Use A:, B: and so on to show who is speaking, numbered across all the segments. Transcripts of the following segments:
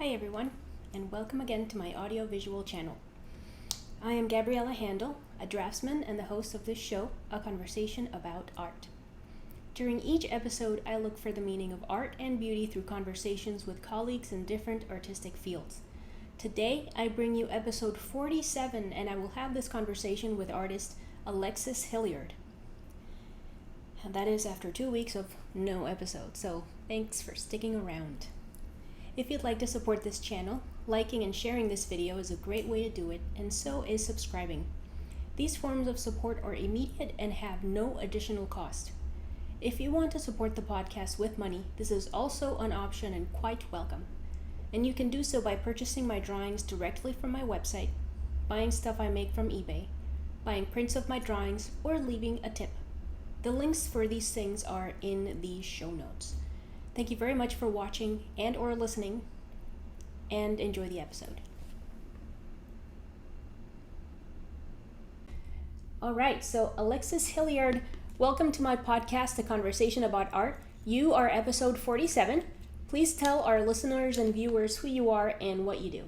A: Hi everyone, and welcome again to my audiovisual channel. I am Gabriela Handal, a draftsman and the host of this show, A Conversation About Art. During each episode, I look for the meaning of art and beauty through conversations with colleagues in different artistic fields. Today, I bring you episode 47, and I will have this conversation with artist Alexis Hilliard. And that is after 2 weeks of no episode, so thanks for sticking around. If you'd like to support this channel, liking and sharing this video is a great way to do it, and so is subscribing. These forms of support are immediate and have no additional cost. If you want to support the podcast with money, this is also an option and quite welcome. And you can do so by purchasing my drawings directly from my website, buying stuff I make from eBay, buying prints of my drawings, or leaving a tip. The links for these things are in the show notes. Thank you very much for watching and or listening, and enjoy the episode. All right, so Alexis Hilliard, welcome to my podcast, A Conversation About Art. You are episode 47. Please tell our listeners and viewers who you are and what you do.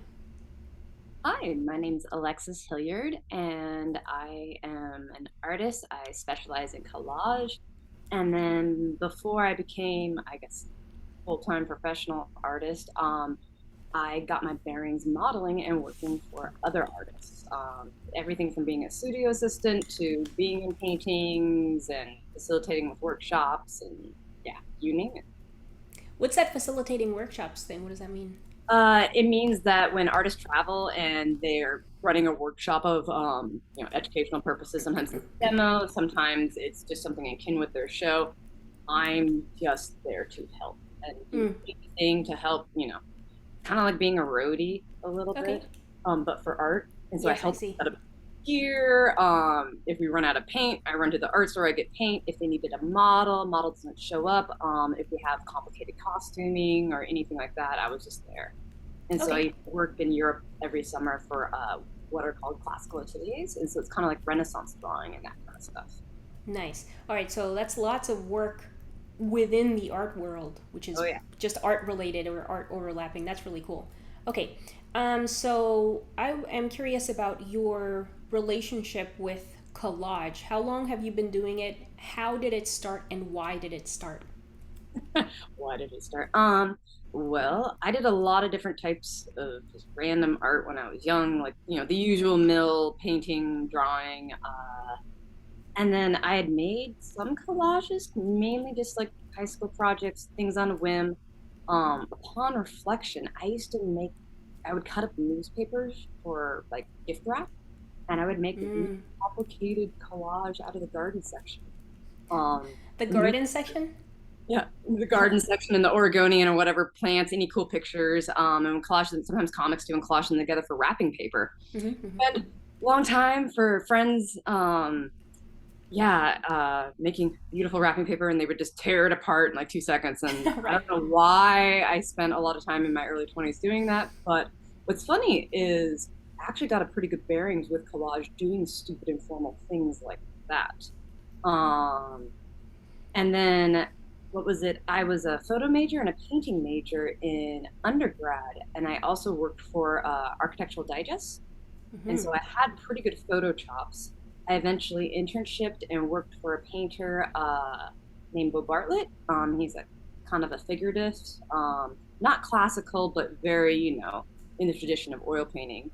B: Hi, my name's Alexis Hilliard, and I am an artist. I specialize in collage. And then before I became, full-time professional artist, I got my bearings modeling and working for other artists. Everything from being a studio assistant to being in paintings and facilitating with workshops and you name it.
A: What's that facilitating workshops thing? What does that mean?
B: It means that when artists travel and they're running a workshop of, educational purposes, sometimes it's a demo, sometimes it's just something akin with their show. I'm just there to help and do anything to help, kind of like being a roadie a little bit, but for art. And so I help set up gear. If we run out of paint, I run to the art store, I get paint. If they needed a model doesn't show up. If we have complicated costuming or anything like that, I was just there. And so I work in Europe every summer for what are called classical ateliers. And so it's kind of like Renaissance drawing and that kind of stuff.
A: Nice. All right, so that's lots of work within the art world, which is just art related or art overlapping. That's really cool. Okay, so I am curious about your relationship with collage. How long have you been doing it? How did it start, and why did it start?
B: Why did it start? Well, I did a lot of different types of just random art when I was young, like, the usual mill, painting, drawing, and then I had made some collages, mainly just like high school projects, things on a whim. Upon reflection, I would cut up newspapers for like gift wrap, and I would make a really complicated collage out of the garden section.
A: The garden section?
B: Yeah, the garden section and the Oregonian or whatever plants, any cool pictures, and collage them, sometimes comics do, and collage them together for wrapping paper. And long time for friends, making beautiful wrapping paper, and they would just tear it apart in like 2 seconds. And I don't know why I spent a lot of time in my early 20s doing that, but what's funny is I actually got a pretty good bearings with collage doing stupid informal things like that. And then what was it? I was a photo major and a painting major in undergrad, and I also worked for Architectural Digest. And so I had pretty good photo chops. I eventually internshiped and worked for a painter named Bo Bartlett. He's a kind of a figurativist, not classical, but very, in the tradition of oil painting.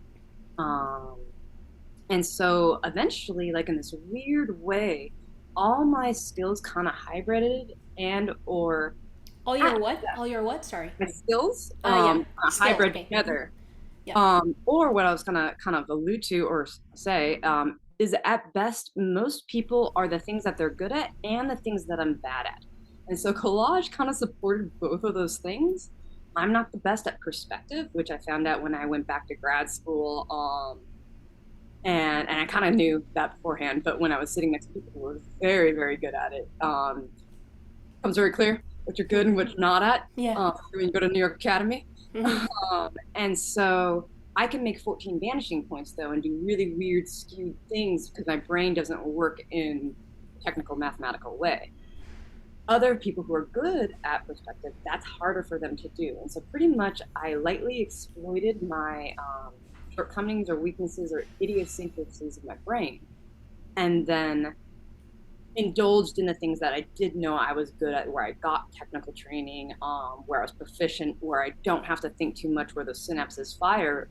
B: And so eventually, like in this weird way, all my skills kind of hybrided and or
A: all your what? All your what? Sorry.
B: My skills hybrid together. Or what I was gonna kind of allude to or say is at best, most people are the things that they're good at and the things that I'm bad at. And so collage kind of supported both of those things. I'm not the best at perspective, which I found out when I went back to grad school. And I kind of knew that beforehand, but when I was sitting next to people who were very, very good at it, becomes very clear what you're good and what you're not at when you go to New York Academy. And so I can make 14 vanishing points, though, and do really weird, skewed things because my brain doesn't work in a technical, mathematical way. other people who are good at perspective, that's harder for them to do. And so pretty much I lightly exploited my shortcomings or weaknesses or idiosyncrasies of my brain, and then indulged in the things that I did know I was good at, where I got technical training, where I was proficient, where I don't have to think too much, where those synapses fire,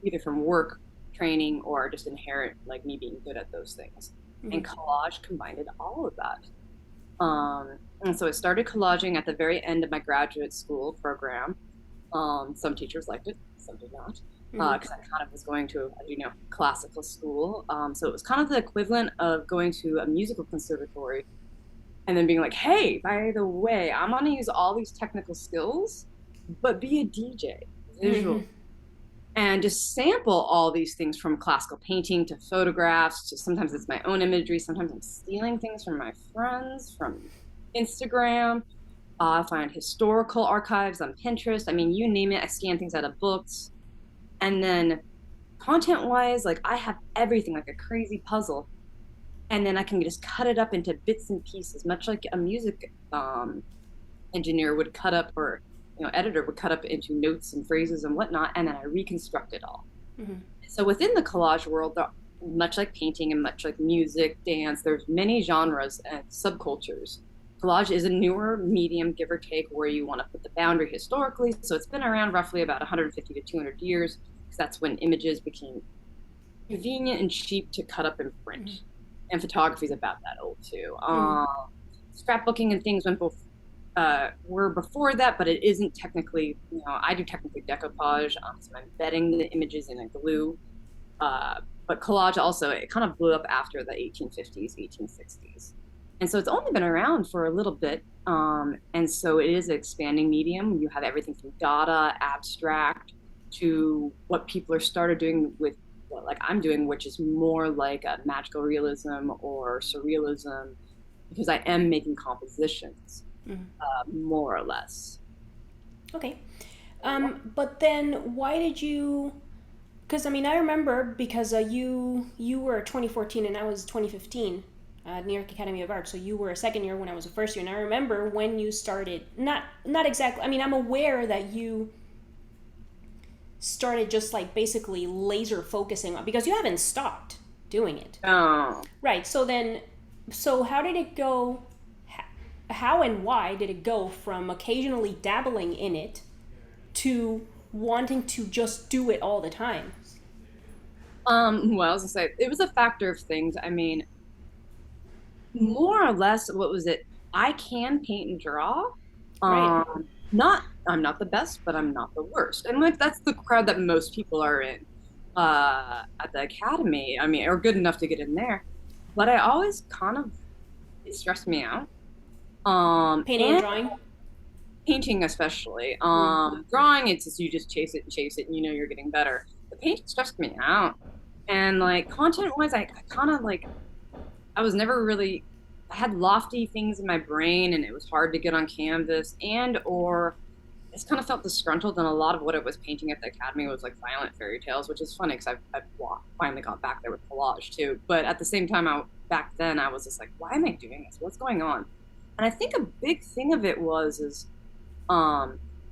B: either from work training or just inherent, like me being good at those things. Mm-hmm. And collage combined all of that. And so I started collaging at the very end of my graduate school program. Some teachers liked it, some did not, because I kind of was going to, as you know, classical school. So it was kind of the equivalent of going to a musical conservatory and then being like, hey, by the way, I'm going to use all these technical skills, but be a DJ, visual, and just sample all these things, from classical painting to photographs to sometimes it's my own imagery. Sometimes I'm stealing things from my friends, from Instagram. I find historical archives on Pinterest. I mean, you name it. I scan things out of books. And then content wise, like I have everything like a crazy puzzle. And then I can just cut it up into bits and pieces, much like a music engineer would cut up, or editor would cut up into notes and phrases and whatnot, and then I reconstruct it all. So within the collage world, much like painting and much like music, dance, there's many genres and subcultures. Collage is a newer medium, give or take, where you want to put the boundary historically. So it's been around roughly about 150 to 200 years, because that's when images became convenient and cheap to cut up and print. And photography is about that old too. Scrapbooking and things were before that, but it isn't technically, I do technically decoupage, so I'm embedding the images in a glue. But collage also, it kind of blew up after the 1850s, 1860s. And so it's only been around for a little bit. And so it is an expanding medium. You have everything from data, abstract, to what people are started doing with what like I'm doing, which is more like a magical realism or surrealism, because I am making compositions, more or less.
A: Okay. But then why did you, because I mean, I remember because you were 2014 and I was 2015. New York Academy of Art. So you were a second year when I was a first year, and I remember when you started. Not exactly. I mean, I'm aware that you started just like basically laser focusing on, because you haven't stopped doing it.
B: Oh.
A: Right. So how did it go? How and why did it go from occasionally dabbling in it to wanting to just do it all the time?
B: Well, I was gonna say it was a factor of things. I mean, more or less, what was it? I can paint and draw.
A: Right.
B: I'm not the best, but I'm not the worst. And like that's the crowd that most people are in at the academy. I mean, are good enough to get in there. But I always kind of, it stressed me out.
A: Painting and drawing?
B: Painting especially. Drawing, it's just you just chase it and you're getting better. The painting stressed me out. And like content wise, I kind of like, I was never really, I had lofty things in my brain and it was hard to get on canvas, and or I just kind of felt disgruntled, and a lot of what I was painting at the academy was like violent fairy tales, which is funny because I finally got back there with collage too. But at the same time, back then I was just like, why am I doing this? What's going on? And I think a big thing of it is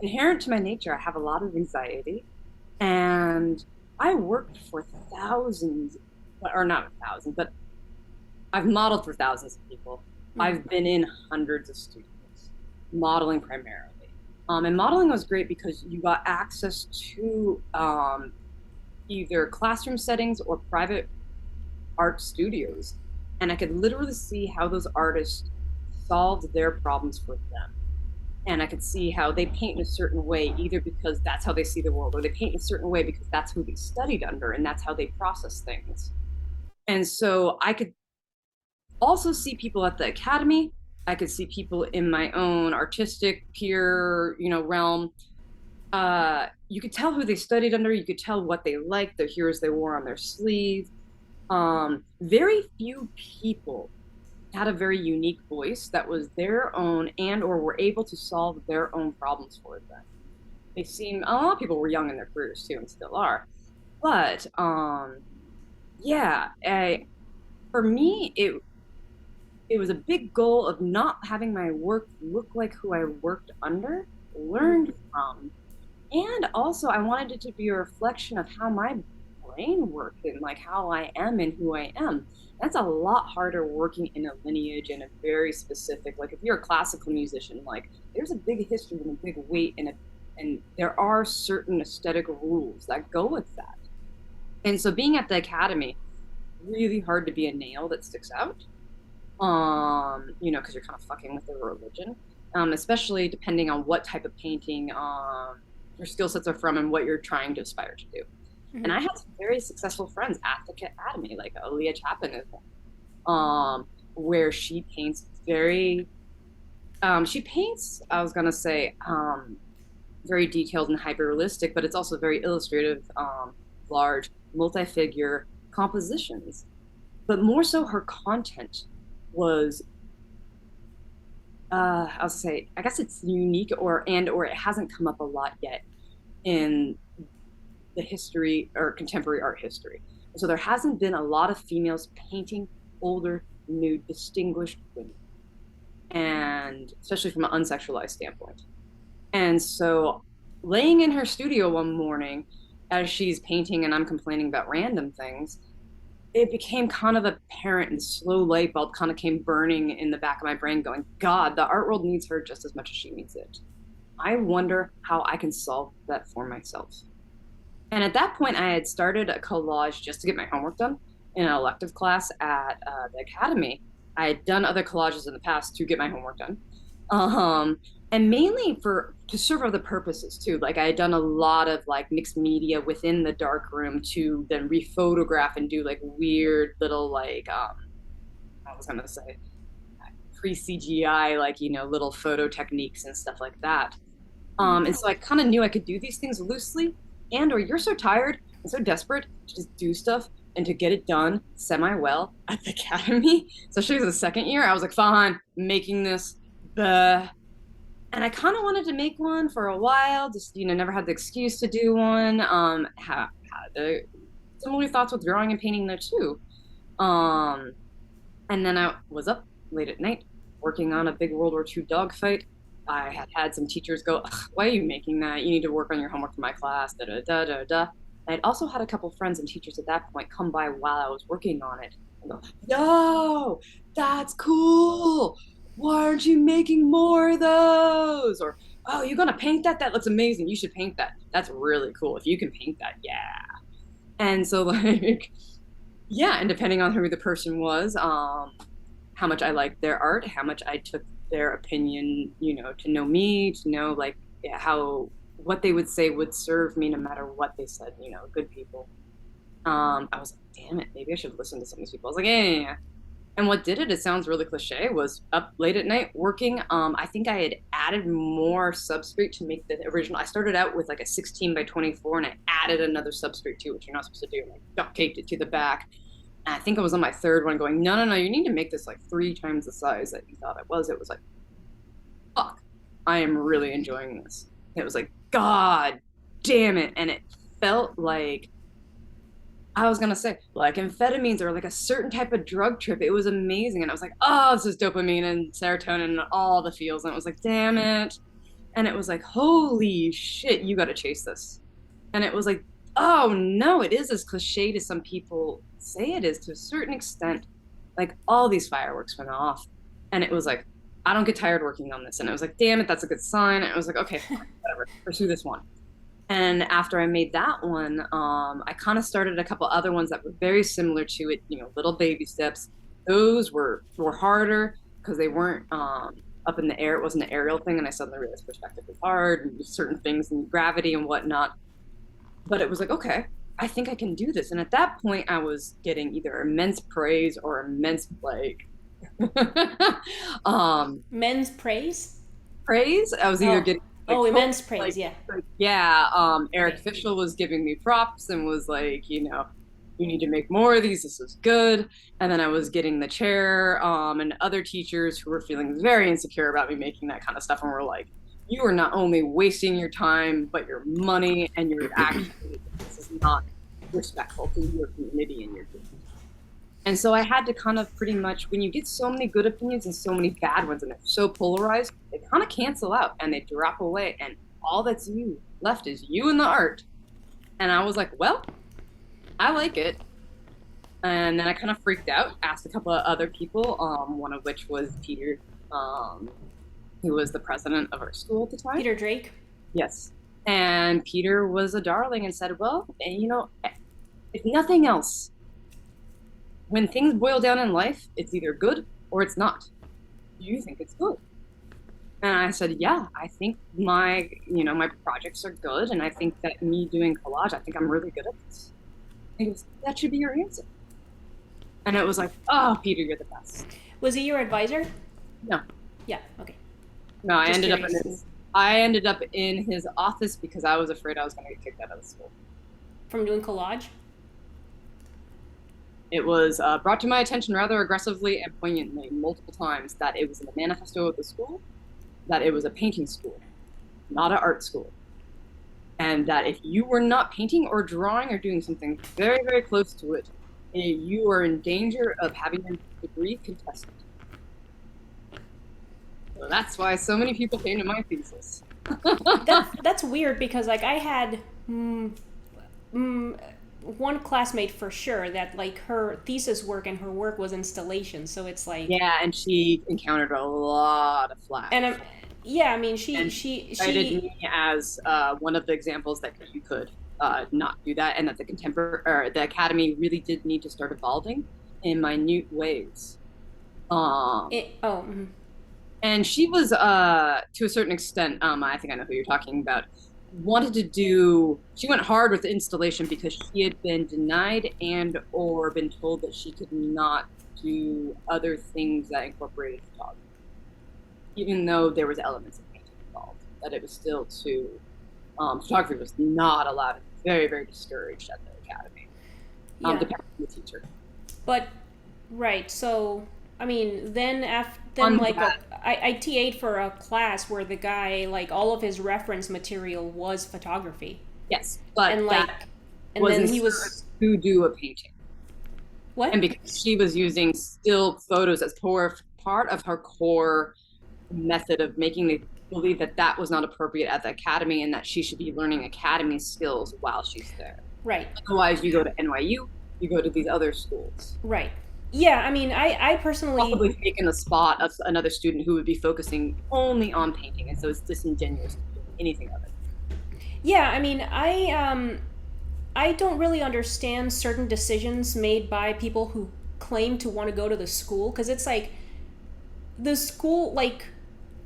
B: inherent to my nature. I have a lot of anxiety, and I worked for thousands, or not thousands, but I've modeled for thousands of people. I've been in hundreds of studios, modeling primarily. And modeling was great because you got access to either classroom settings or private art studios. And I could literally see how those artists solved their problems for them. And I could see how they paint in a certain way, either because that's how they see the world, or they paint in a certain way because that's who they studied under and that's how they process things. And so I could also see people at the academy. I could see people in my own artistic peer, realm. You could tell who they studied under. You could tell what they liked, the heroes they wore on their sleeve. Very few people had a very unique voice that was their own, and or were able to solve their own problems for them. A lot of people were young in their careers too, and still are. But yeah, for me, it was a big goal of not having my work look like who I worked under, learned from. And also I wanted it to be a reflection of how my brain worked and like how I am and who I am. That's a lot harder working in a lineage and a very specific, like if you're a classical musician, like there's a big history and a big weight and there are certain aesthetic rules that go with that. And so being at the academy, really hard to be a nail that sticks out. Because you're kind of fucking with their religion. Especially depending on what type of painting your skill sets are from and what you're trying to aspire to do. Mm-hmm. And I had some very successful friends at the academy, like Aaliyah Chapin is one, where she paints I was gonna say, very detailed and hyper-realistic, but it's also very illustrative, large, multi-figure compositions. But more so her content was, I'll say, I guess it's unique or it hasn't come up a lot yet in the history or contemporary art history. So there hasn't been a lot of females painting older, nude, distinguished women, and especially from an unsexualized standpoint. And so laying in her studio one morning as she's painting and I'm complaining about random things, it became kind of apparent, and the slow light bulb kind of came burning in the back of my brain going, God, the art world needs her just as much as she needs it. I wonder how I can solve that for myself. And at that point, I had started a collage just to get my homework done in an elective class at the academy. I had done other collages in the past to get my homework done. And mainly to serve other purposes too. Like I had done a lot of like mixed media within the dark room to then rephotograph and do like weird little like, I was gonna say pre-CGI, like, little photo techniques and stuff like that. And so I kind of knew I could do these things loosely, or you're so tired and so desperate to just do stuff and to get it done semi-well at the academy, especially for the second year. I was like, fine, making this. And I kind of wanted to make one for a while, just, never had the excuse to do one. Had similar thoughts with drawing and painting there too. And then I was up late at night working on a big World War II dogfight. I had some teachers go, why are you making that? You need to work on your homework for my class, da da da da da. I'd also had a couple friends and teachers at that point come by while I was working on it and go, yo, that's cool. Why aren't you making more of those? Or, oh, you're going to paint that? That looks amazing. You should paint that. That's really cool. If you can paint that, yeah. And so like, yeah, and depending on who the person was, how much I liked their art, how much I took their opinion, to know me, to know like what they would say would serve me no matter what they said, good people. I was like, damn it, maybe I should listen to some of these people. I was like, yeah. And what did it sounds really cliche, was up late at night working. I think I had added more substrate to make the original. I started out with like a 16 by 24 and I added another substrate too, which you're not supposed to do. And I duct taped it to the back. And I think I was on my third one going, no, you need to make this like 3 times the size that you thought it was. It was like, fuck, I am really enjoying this. It was like, God damn it. And it felt like, I was going to say, like amphetamines or like a certain type of drug trip. It was amazing. And I was like, oh, this is dopamine and serotonin and all the feels. And it was like, damn it. And it was like, holy shit, you got to chase this. And it was like, oh no, it is as cliche as some people say it is to a certain extent. Like all these fireworks went off. And it was like, I don't get tired working on this. And it was like, damn it, that's a good sign. And it was like, okay, whatever, pursue this one. And after I made that one, I kind of started a couple other ones that were very similar to it, little baby steps. Those were harder because they weren't up in the air. It wasn't an aerial thing. And I suddenly realized perspective was hard and certain things and gravity and whatnot. But it was like, okay, I think I can do this. And at that point, I was getting either immense praise or immense like
A: men's praise?
B: Praise? I was either getting
A: immense praise, yeah.
B: Eric Fischel was giving me props and was like, you need to make more of these. This is good. And then I was getting the chair and other teachers who were feeling very insecure about me making that kind of stuff and were like, you are not only wasting your time, but your money and your actually, this is not respectful to your community and your community. And so I had to kind of pretty much, when you get so many good opinions and so many bad ones and they're so polarized, they kind of cancel out and they drop away. And all that's left is you and the art. And I was like, well, I like it. And then I kind of freaked out, asked a couple of other people, one of which was Peter, who was the president of our school at the time.
A: Peter Drake?
B: Yes. And Peter was a darling and said, well, if nothing else, when things boil down in life, it's either good or it's not. Do you think it's good? And I said, yeah, I think my projects are good. And I think that me doing collage, I think I'm really good at this. And he goes, that should be your answer. And it was like, oh, Peter, you're the best.
A: Was he your advisor?
B: No.
A: Yeah, okay.
B: No, I ended up in his office because I was afraid I was going to get kicked out of the school.
A: From doing collage?
B: It was brought to my attention rather aggressively and poignantly multiple times that it was in the manifesto of the school, that it was a painting school, not an art school. And that if you were not painting or drawing or doing something very, very close to it, you are in danger of having your degree contested. So that's why so many people came to my thesis.
A: That's weird because like I had one classmate for sure that like her thesis work and her work was installation, so it's like
B: and she encountered a lot of flack.
A: And she
B: cited me as one of the examples that you could not do that, and that the academy really did need to start evolving in minute ways. And she was to a certain extent, I think I know who you're talking about, she went hard with the installation because she had been denied and or been told that she could not do other things that incorporated photography, even though there was elements of painting involved, that it was still photography was not allowed. Very, very discouraged at the academy, depending on the teacher.
A: But right, so I mean, I TA'd for a class where the guy, like, all of his reference material was photography.
B: Yes, but then he was to do a painting.
A: What?
B: And because she was using still photos as part of her core method of making the believe that was not appropriate at the academy and that she should be learning academy skills while she's there.
A: Right.
B: Otherwise, you go to NYU, you go to these other schools.
A: Right. Yeah, I mean, I personally
B: probably taken the spot of another student who would be focusing only on painting, and so it's disingenuous to do anything of it.
A: Yeah, I mean, I don't really understand certain decisions made by people who claim to want to go to the school, because it's like the school, like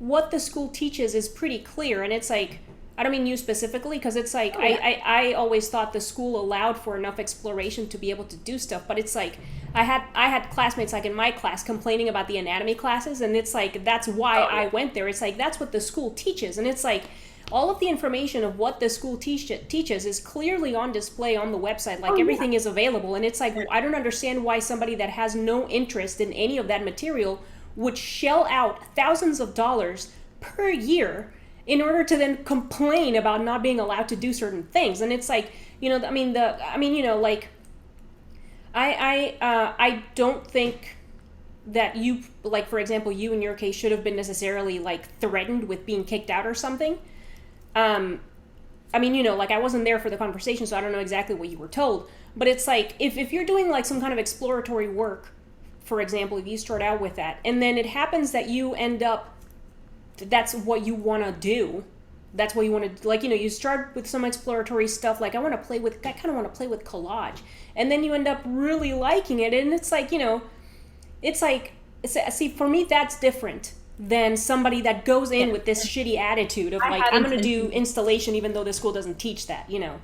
A: what the school teaches is pretty clear, and it's like, I don't mean you specifically, because it's like, I always thought the school allowed for enough exploration to be able to do stuff, but it's like, I had classmates like in my class complaining about the anatomy classes, and it's like, that's why I went there. It's like, that's what the school teaches, and it's like, all of the information of what the school teaches is clearly on display on the website, like everything is available, and it's like, I don't understand why somebody that has no interest in any of that material would shell out thousands of dollars per year in order to then complain about not being allowed to do certain things. And it's like, I don't think that you, like, for example, you in your case should have been necessarily like threatened with being kicked out or something. I wasn't there for the conversation, so I don't know exactly what you were told, but it's like, if you're doing like some kind of exploratory work, for example, if you start out with that, and then it happens that you end up, that's what you want to do, that's what you want to, like, you start with some exploratory stuff, like I kind of want to play with collage, and then you end up really liking it, and it's like, see, for me, that's different than somebody that goes in with this shitty attitude of like, I'm going to do installation even though the school doesn't teach that,
B: Yeah,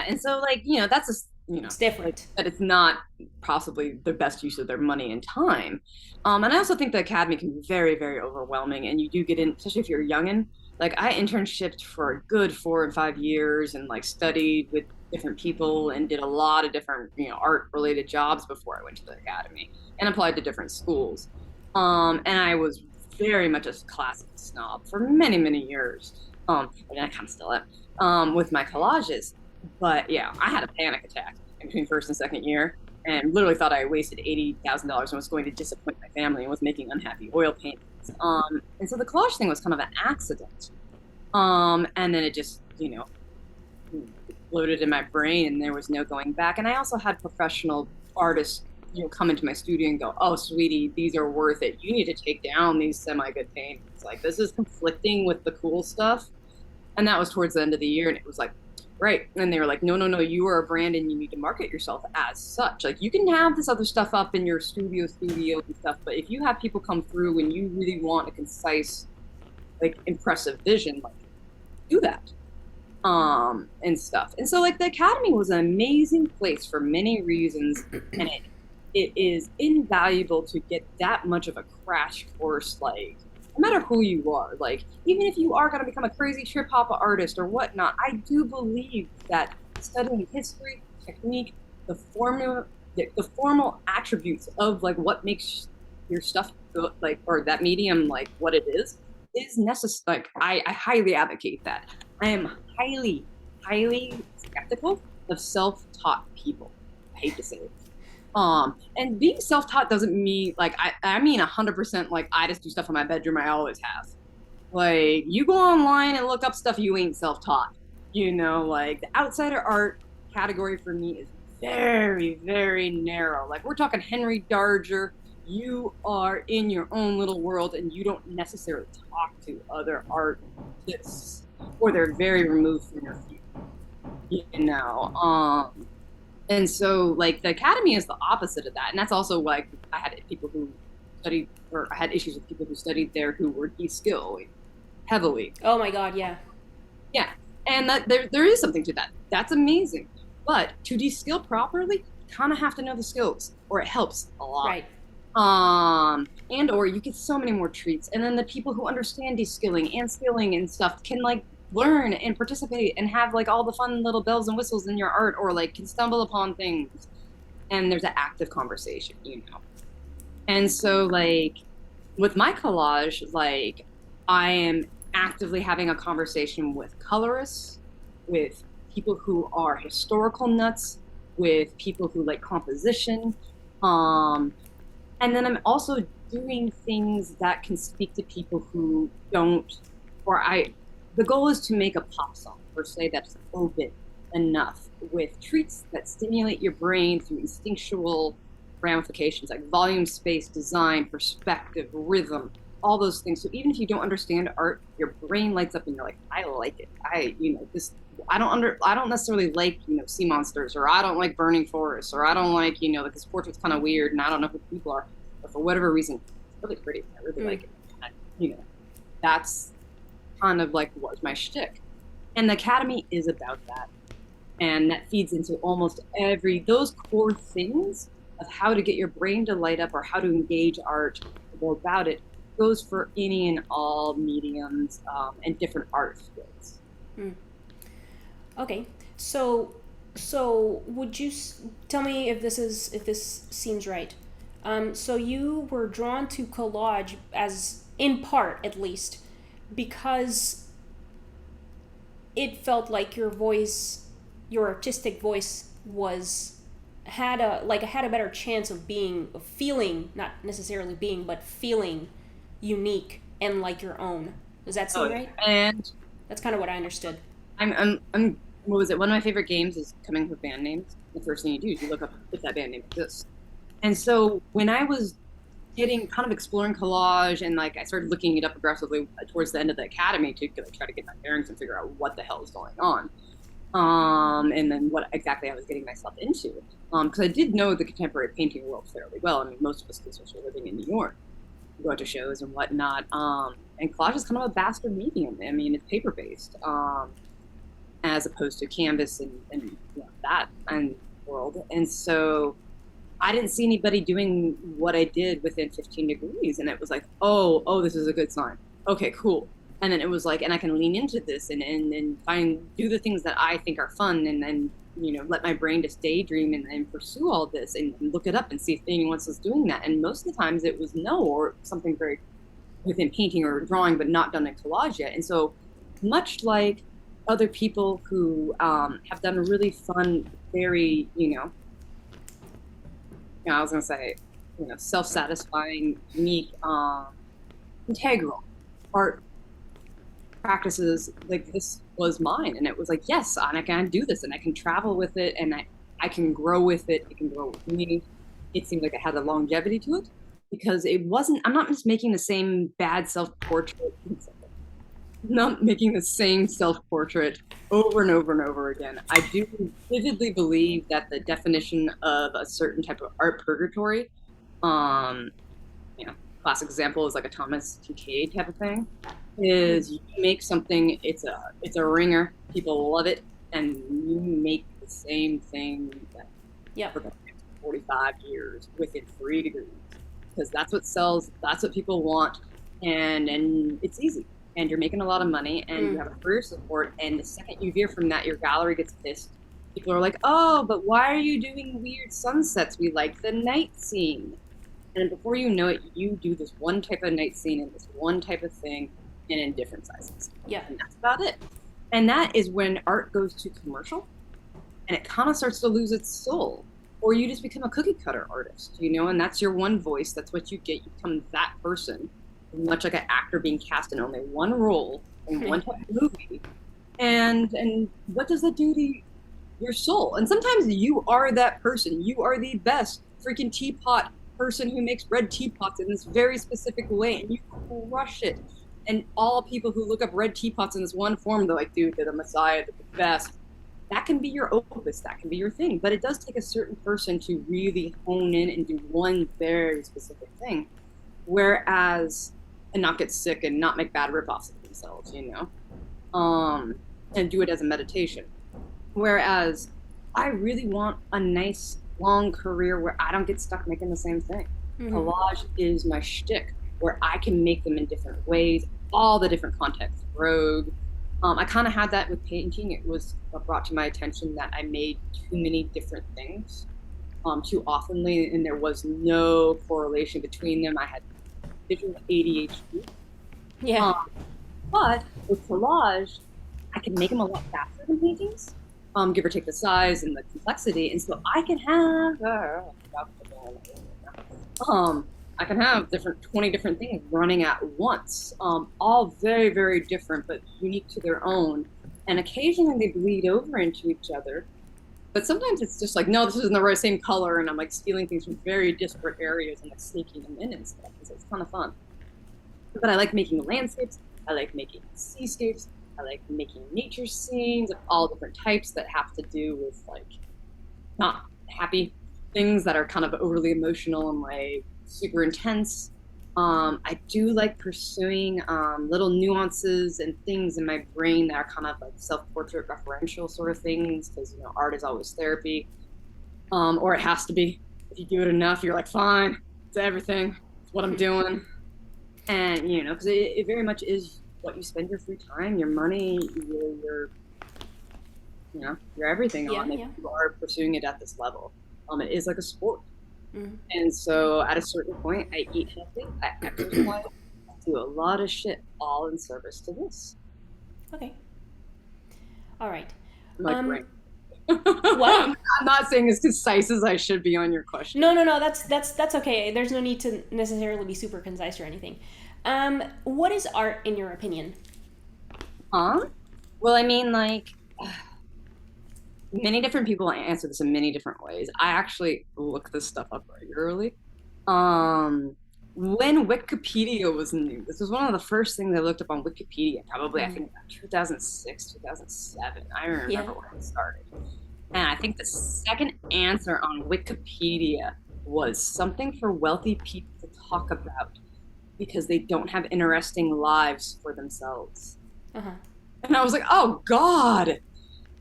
B: and so like, that's
A: it's different.
B: That it's not possibly the best use of their money and time. And I also think the academy can be very, very overwhelming, and you do get in, especially if you're a youngin'. Like, I internshipped for a good 4 and 5 years and like studied with different people and did a lot of different, art related jobs before I went to the academy and applied to different schools. And I was very much a classic snob for many, many years. And I kind of still am, with my collages. But yeah, I had a panic attack in between first and second year. and literally thought I wasted $80,000 and was going to disappoint my family and was making unhappy oil paintings. And so the collage thing was kind of an accident. And then it just, exploded in my brain and there was no going back. And I also had professional artists, come into my studio and go, "Oh, sweetie, these are worth it. You need to take down these semi-good paintings. Like, this is conflicting with the cool stuff." And that was towards the end of the year. And it was like, right. And they were like, no, you are a brand and you need to market yourself as such. Like, you can have this other stuff up in your studio and stuff, but if you have people come through and you really want a concise, like, impressive vision, like, do that. And stuff. And so, like, the Academy was an amazing place for many reasons, and it is invaluable to get that much of a crash course, like, no matter who you are, like, even if you are going to become a crazy trip hop artist or whatnot, I do believe that studying history, technique, the formal attributes of, like, what makes your stuff good, like, or that medium, like, what it is necessary. Like, I highly advocate that. I am highly, highly skeptical of self-taught people. I hate to say it. And being self-taught doesn't mean, like, I mean 100%, like, I just do stuff in my bedroom. I always have. Like, you go online and look up stuff, you ain't self-taught. Like, the outsider art category for me is very, very narrow. Like, we're talking Henry Darger. You are in your own little world and you don't necessarily talk to other artists, or they're very removed from your field, and so, like, the Academy is the opposite of that. And that's also, like, I had people who studied, or I had issues with people who studied there who were de-skilling heavily.
A: Oh my God, yeah.
B: Yeah. And that there is something to that. That's amazing. But to de-skill properly, you kind of have to know the skills, or it helps a lot.
A: Right.
B: And or you get so many more treats. And then the people who understand de-skilling and skilling and stuff can, like, learn and participate and have, like, all the fun little bells and whistles in your art, or, like, can stumble upon things, and there's an active conversation. And so, like, with my collage, like, I am actively having a conversation with colorists, with people who are historical nuts, with people who like composition, and then I'm also doing things that can speak to people who don't, the goal is to make a pop song, per se, that's open enough, with treats that stimulate your brain through instinctual ramifications, like volume, space, design, perspective, rhythm, all those things. So even if you don't understand art, your brain lights up and you're like, I like it. I don't necessarily like, sea monsters, or I don't like burning forests, or I don't like, like, this portrait's kind of weird and I don't know who people are, but for whatever reason, it's really pretty. I really like it. And, that's kind of like was my shtick. And the Academy is about that. And that feeds into almost those core things of how to get your brain to light up or how to engage art, or about it, goes for any and all mediums and different art fields.
A: Okay, so would you tell me if this seems right? So you were drawn to collage, as in part at least, because it felt like your artistic voice had a better chance of feeling, not necessarily being, but feeling unique and like your own. Does that seem right?
B: And
A: that's kind of what I understood.
B: I'm what was it? One of my favorite games is coming up with band names. The first thing you do is you look up if that band name exists. And so when I was exploring collage, and like I started looking it up aggressively towards the end of the Academy to try to get my bearings and figure out what the hell is going on, and then what exactly I was getting myself into, because I did know the contemporary painting world fairly well. I mean, most of us, especially living in New York, go out to shows and whatnot, and collage is kind of a bastard medium. I mean, it's paper based, as opposed to canvas and that and world. And so I didn't see anybody doing what I did within 15 degrees. And it was like, oh, this is a good sign. Okay, cool. And then it was like, and I can lean into this and do the things that I think are fun, and then, let my brain just daydream and pursue all this and look it up and see if anyone else is doing that. And most of the times it was no, or something very within painting or drawing, but not done in collage yet. And so much like other people who have done a really fun, very, I was gonna say, self-satisfying, unique, integral art practices. Like, this was mine, and it was like, yes, and I can do this, and I can travel with it, and I can grow with it. It can grow with me. It seemed like it had a longevity to it because it wasn't. I'm not just making the same bad self-portrait. Not making the same self-portrait over and over and over again. I do vividly believe that the definition of a certain type of art purgatory, um, classic example is like a Thomas Kinkade type of thing, is you make something, it's a ringer, people love it, and you make the same thing for the next 45 years within 3 degrees, because that's what sells, that's what people want, and it's easy. And you're making a lot of money, and you have a career support, and the second you veer from that, your gallery gets pissed. People are like, oh, but why are you doing weird sunsets? We like the night scene. And before you know it, you do this one type of night scene and this one type of thing, and in different sizes.
A: Yeah.
B: And that's about it. And that is when art goes too commercial, and it kind of starts to lose its soul. Or you just become a cookie cutter artist, and that's your one voice. That's what you get. You become that person. Much like an actor being cast in only one role in one type of movie. And what does that do to your soul? And sometimes you are that person. You are the best freaking teapot person who makes red teapots in this very specific way, and you crush it. And all people who look up red teapots in this one form, they're like, dude, they're the messiah, they're the best. That can be your opus, that can be your thing. But it does take a certain person to really hone in and do one very specific thing. Whereas, and not get sick and not make bad ripoffs of themselves, and do it as a meditation. Whereas I really want a nice long career where I don't get stuck making the same thing. Collage is my shtick, where I can make them in different ways, all the different contexts. Rogue. I kind of had that with painting. It was brought to my attention that I made too many different things too oftenly, and there was no correlation between them. I had visual ADHD.
A: Yeah.
B: But with collage, I can make them a lot faster than paintings, give or take the size and the complexity. And so I can have 20 different things running at once, all very, very different, but unique to their own. And occasionally they bleed over into each other. But sometimes it's just like, no, this isn't the right same color, and I'm like stealing things from very disparate areas and like sneaking them in and stuff. So it's kind of fun. But I like making landscapes. I like making seascapes. I like making nature scenes of all different types that have to do with like not happy things that are kind of overly emotional and like super intense. I do like pursuing little nuances and things in my brain that are kind of like self-portrait referential sort of things, because art is always therapy, or it has to be. If you do it enough, you're like, fine, it's everything, it's what I'm doing. And because it very much is what you spend your free time, your money, your everything on if you are pursuing it at this level. It is like a sport. And so at a certain point, I eat healthy, I exercise, I do a lot of shit, all in service to this.
A: Okay. All right.
B: What?
A: I'm
B: not saying as concise as I should be on your question.
A: No. That's okay. There's no need to necessarily be super concise or anything. What is art in your opinion?
B: Well, I mean, like, many different people answer this in many different ways. I actually look this stuff up regularly. When Wikipedia was new, this was one of the first things I looked up on Wikipedia, probably I think 2006, 2007. I remember when it started. And I think the second answer on Wikipedia was something for wealthy people to talk about because they don't have interesting lives for themselves. And I was like, oh God.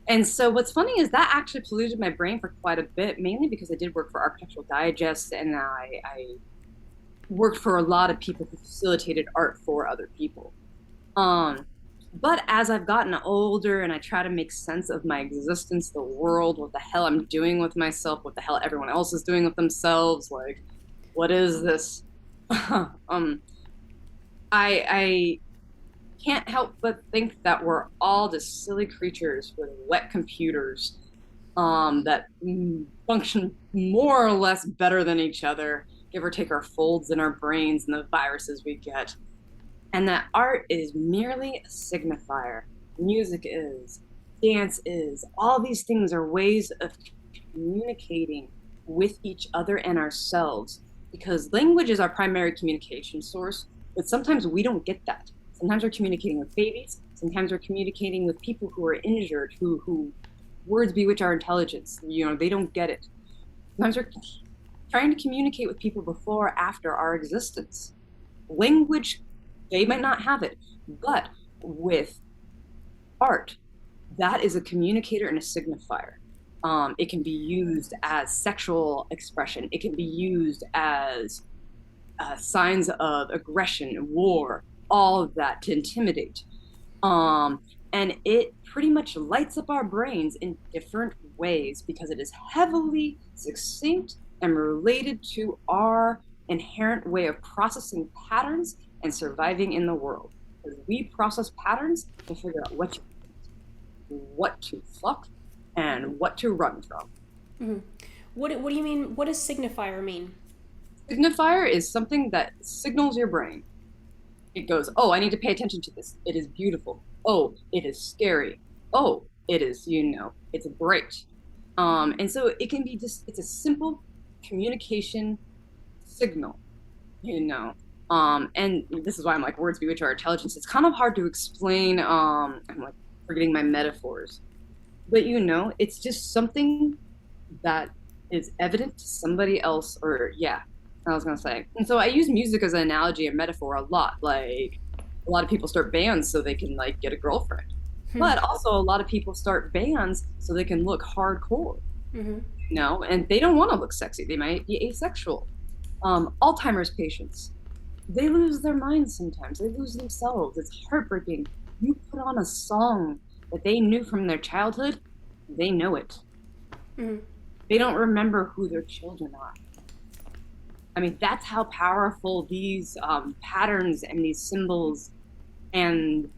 B: And so what's funny is that actually polluted my brain for quite a bit, mainly because I did work for Architectural Digest, and I worked for a lot of people who facilitated art for other people. But as I've gotten older and I try to make sense of my existence, the world, what the hell I'm doing with myself, what the hell everyone else is doing with themselves, like, what is this? I can't help but think that we're all just silly creatures with wet computers, that function more or less better than each other, give or take our folds in our brains and the viruses we get. And that art is merely a signifier. Music is, dance is, all these things are ways of communicating with each other and ourselves, because language is our primary communication source, but sometimes we don't get that. Sometimes we're communicating with babies, sometimes we're communicating with people who are injured, who words bewitch our intelligence. They don't get it. Sometimes we're trying to communicate with people before or after our existence. Language, they might not have it, but with art, that is a communicator and a signifier. It can be used as sexual expression. It can be used as signs of aggression, war, all of that to intimidate. And it pretty much lights up our brains in different ways because it is heavily succinct and related to our inherent way of processing patterns and surviving in the world. Because we process patterns to figure out what to fuck and what to run from.
A: Mm-hmm. What do you mean? What does signifier mean?
B: Signifier is something that signals your brain. It goes, oh, I need to pay attention to this. It is beautiful. Oh, it is scary. Oh, it is, it's great. And so it can be it's a simple communication signal, and this is why I'm like, words bewitch our intelligence. It's kind of hard to explain. I'm like forgetting my metaphors, but it's just something that is evident to somebody else, or I was gonna say. And so I use music as an analogy and metaphor a lot. Like, a lot of people start bands so they can like get a girlfriend, but also a lot of people start bands so they can look hardcore. And they don't want to look sexy. They might be asexual. Alzheimer's patients, they lose their minds sometimes. They lose themselves. It's heartbreaking. You put on a song that they knew from their childhood, they know it. They don't remember who their children are. I mean, that's how powerful these patterns and these symbols and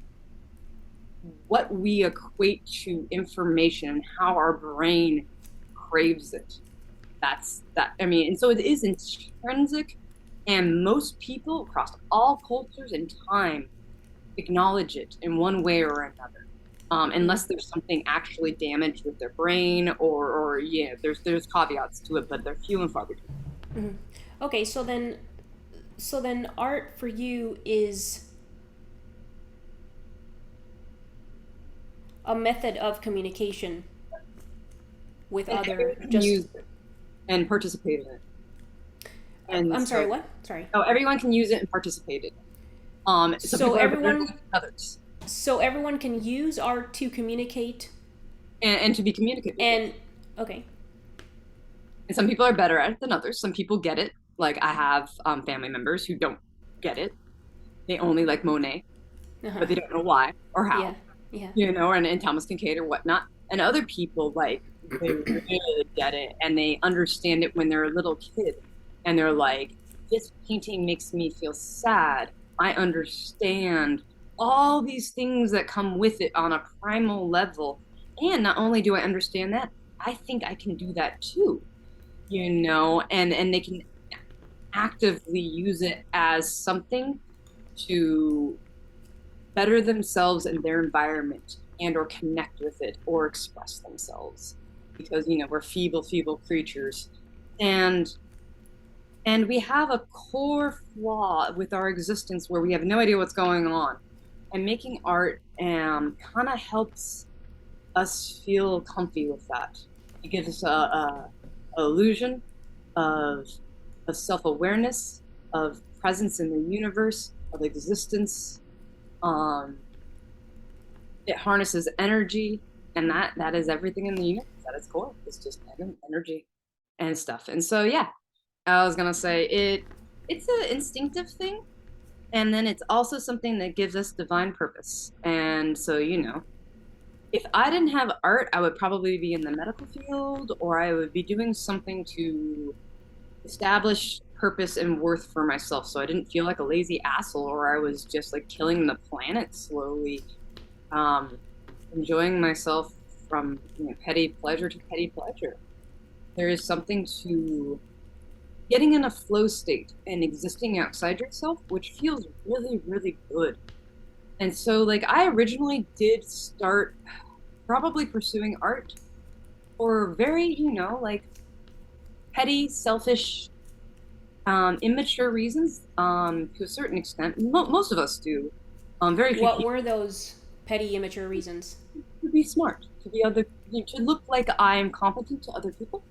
B: what we equate to information and how our brain craves it. That's that. I mean, and so it is intrinsic, and most people across all cultures and time acknowledge it in one way or another. Unless there's something actually damaged with their brain, or there's caveats to it, but they're few and far between.
A: Okay, so then art for you is a method of communication with other.
B: Just use it and participate in it. And
A: I'm sorry. What? Sorry.
B: Oh, everyone can use it and participate in it.
A: So everyone.
B: Others.
A: So everyone can use art to communicate.
B: And to be communicated.
A: And okay.
B: And some people are better at it than others. Some people get it. Like, I have family members who don't get it. They only like Monet, but they don't know why or how.
A: Yeah.
B: And Thomas Kincaid or whatnot. And other people, like, they really get it, and they understand it when they're a little kid. And they're like, this painting makes me feel sad. I understand all these things that come with it on a primal level. And not only do I understand that, I think I can do that too. And they can actively use it as something to better themselves and their environment, and or connect with it or express themselves, because we're feeble creatures, and we have a core flaw with our existence where we have no idea what's going on, and making art kind of helps us feel comfy with that. It gives us a illusion of self-awareness, of presence in the universe, of existence. It harnesses energy, and that is everything in the universe at its core. It's just energy and stuff. And so I was gonna say it's an instinctive thing, and then it's also something that gives us divine purpose. And so if I didn't have art, I would probably be in the medical field, or I would be doing something to establish purpose and worth for myself, so I didn't feel like a lazy asshole, or I was just like killing the planet slowly, enjoying myself from petty pleasure to petty pleasure. There is something to getting in a flow state and existing outside yourself, which feels really, really good. And so, like, I originally did start probably pursuing art for very, like petty, selfish, immature reasons, to a certain extent. Most of us do. Very few
A: What
B: people.
A: were those petty, immature reasons?
B: To be smart, to look like I'm competent to other people,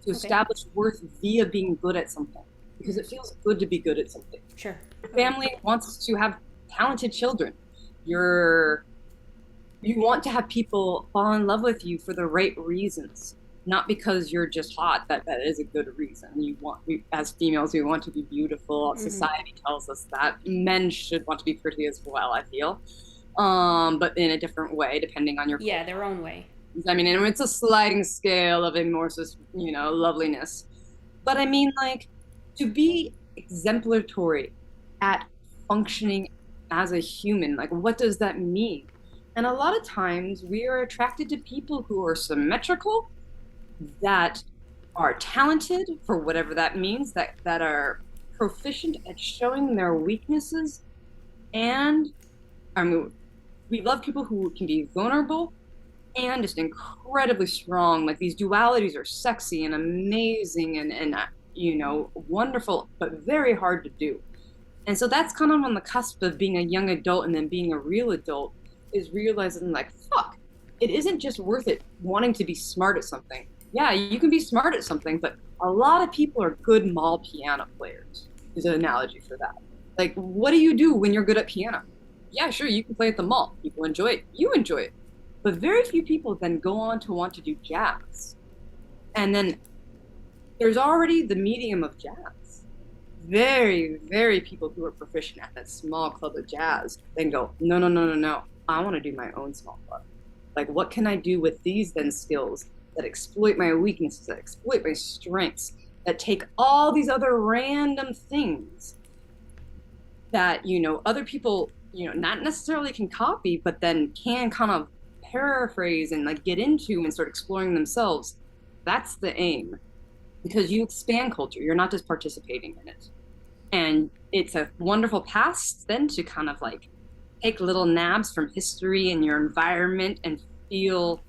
B: to establish worth via being good at something, because it feels good to be good at something.
A: Sure.
B: Your family wants us to have talented children. You want to have people fall in love with you for the right reasons, not because you're just hot. That is a good reason. As females, we want to be beautiful. Mm-hmm. Society tells us that men should want to be pretty as well, I feel, but in a different way, depending on your
A: culture. Their own way.
B: I mean, and it's a sliding scale of amorphous, loveliness. But I mean, like, to be exemplary at functioning as a human, like, what does that mean? And a lot of times we are attracted to people who are symmetrical, that are talented for whatever that means, that are proficient at showing their weaknesses. And I mean, we love people who can be vulnerable and just incredibly strong. Like, these dualities are sexy and amazing and wonderful, but very hard to do. And so that's kind of on the cusp of being a young adult and then being a real adult, is realizing, like, fuck, it isn't just worth it wanting to be smart at something. Yeah, you can be smart at something, but a lot of people are good mall piano players, is an analogy for that. Like, what do you do when you're good at piano? Yeah, sure, you can play at the mall. People enjoy it. You enjoy it. But very few people then go on to want to do jazz. And then there's already the medium of jazz. Very, very people who are proficient at that small club of jazz then go, no. I want to do my own small club. Like, what can I do with these then skills that exploit my weaknesses, that exploit my strengths, that take all these other random things that, other people, not necessarily can copy, but then can kind of paraphrase and, like, get into and start exploring themselves. That's the aim, because you expand culture. You're not just participating in it. And it's a wonderful path then to kind of, like, take little nabs from history and your environment and feel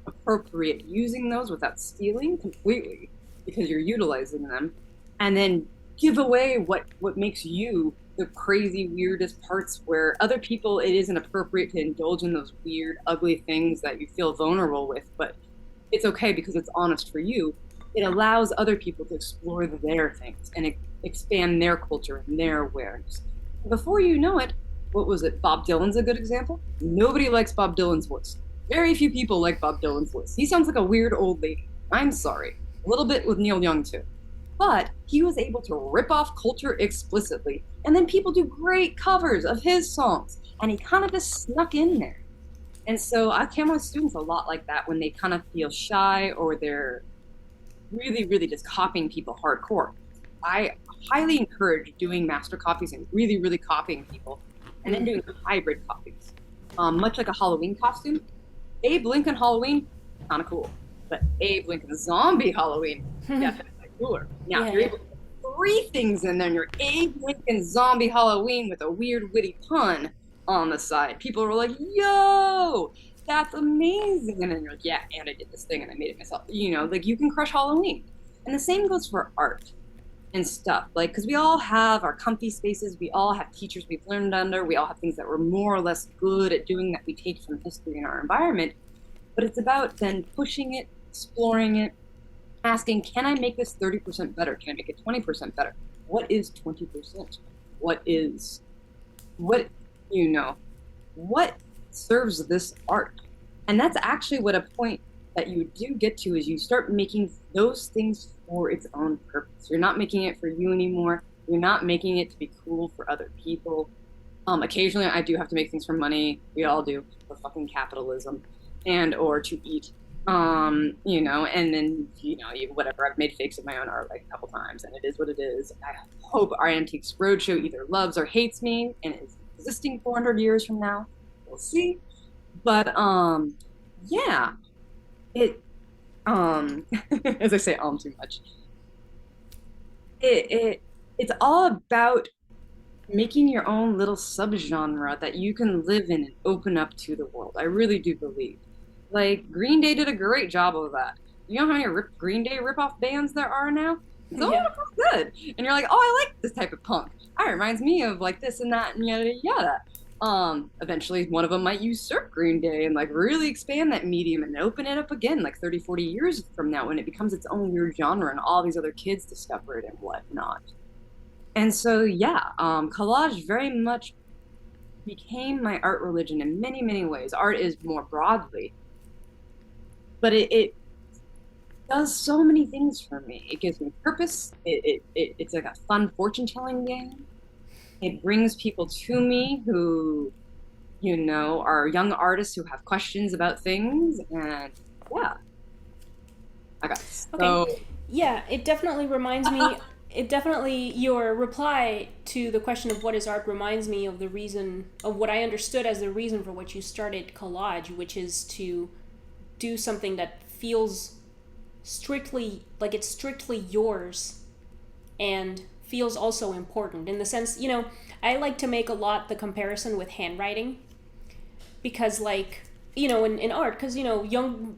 B: appropriate using those without stealing completely, because you're utilizing them, and then give away what makes you the crazy, weirdest parts, where other people, it isn't appropriate to indulge in those weird, ugly things that you feel vulnerable with, but it's okay because it's honest for you. It allows other people to explore their things and expand their culture and their awareness. Before you know it, what was it? Bob Dylan's a good example. Nobody likes Bob Dylan's voice. Very few people like Bob Dylan's voice. He sounds like a weird old lady. I'm sorry. A little bit with Neil Young too. But he was able to rip off culture explicitly, and then people do great covers of his songs, and he kind of just snuck in there. And so I came with students a lot like that when they kind of feel shy or they're really, really just copying people hardcore. I highly encourage doing master copies and really, really copying people, and then doing hybrid copies. Much like a Halloween costume. Abe Lincoln Halloween, kind of cool. But Abe Lincoln Zombie Halloween, definitely cooler. Now, if you're able to put 3 things in there, and you're Abe Lincoln Zombie Halloween with a weird, witty pun on the side, people are like, yo, that's amazing. And then you're like, yeah, and I did this thing and I made it myself. Like, you can crush Halloween. And the same goes for art and stuff, like, because we all have our comfy spaces, we all have teachers we've learned under, we all have things that we're more or less good at doing that we take from history in our environment, but it's about then pushing it, exploring it, asking, can I make this 30% better? Can I make it 20% better? What is 20%? What serves this art? And that's actually what a point that you do get to is you start making those things for its own purpose. You're not making it for you anymore. You're not making it to be cool for other people. Occasionally I do have to make things for money. We all do, for fucking capitalism, and or to eat. And then, whatever. I've made fakes of my own art like a couple times, and it is what it is. I hope our Antiques Roadshow either loves or hates me and is existing 400 years from now. We'll see. But yeah, it as I say too much. It's all about making your own little subgenre that you can live in and open up to the world. I really do believe. Like Green Day did a great job of that. You know how many Green Day ripoff bands there are now? Some of
A: Yeah.
B: them are good, and you're like, oh, I like this type of punk. It reminds me of like this and that and yada yada. Eventually one of them might usurp Green Day and like really expand that medium and open it up again like 30, 40 years from now when it becomes its own weird genre and all these other kids discover it and whatnot. And so, yeah, collage very much became my art religion in many, many ways. Art is more broadly, but it does so many things for me. It gives me purpose. It's like a fun fortune telling game. It brings people to me who, are young artists who have questions about things. And yeah, I got so.
A: Okay. Yeah, it definitely reminds me. It definitely, your reply to the question of what is art reminds me of the reason, of what I understood as the reason for which you started collage, which is to do something that feels strictly, like it's strictly yours and feels also important in the sense, I like to make a lot the comparison with handwriting because, like, in art, because, young,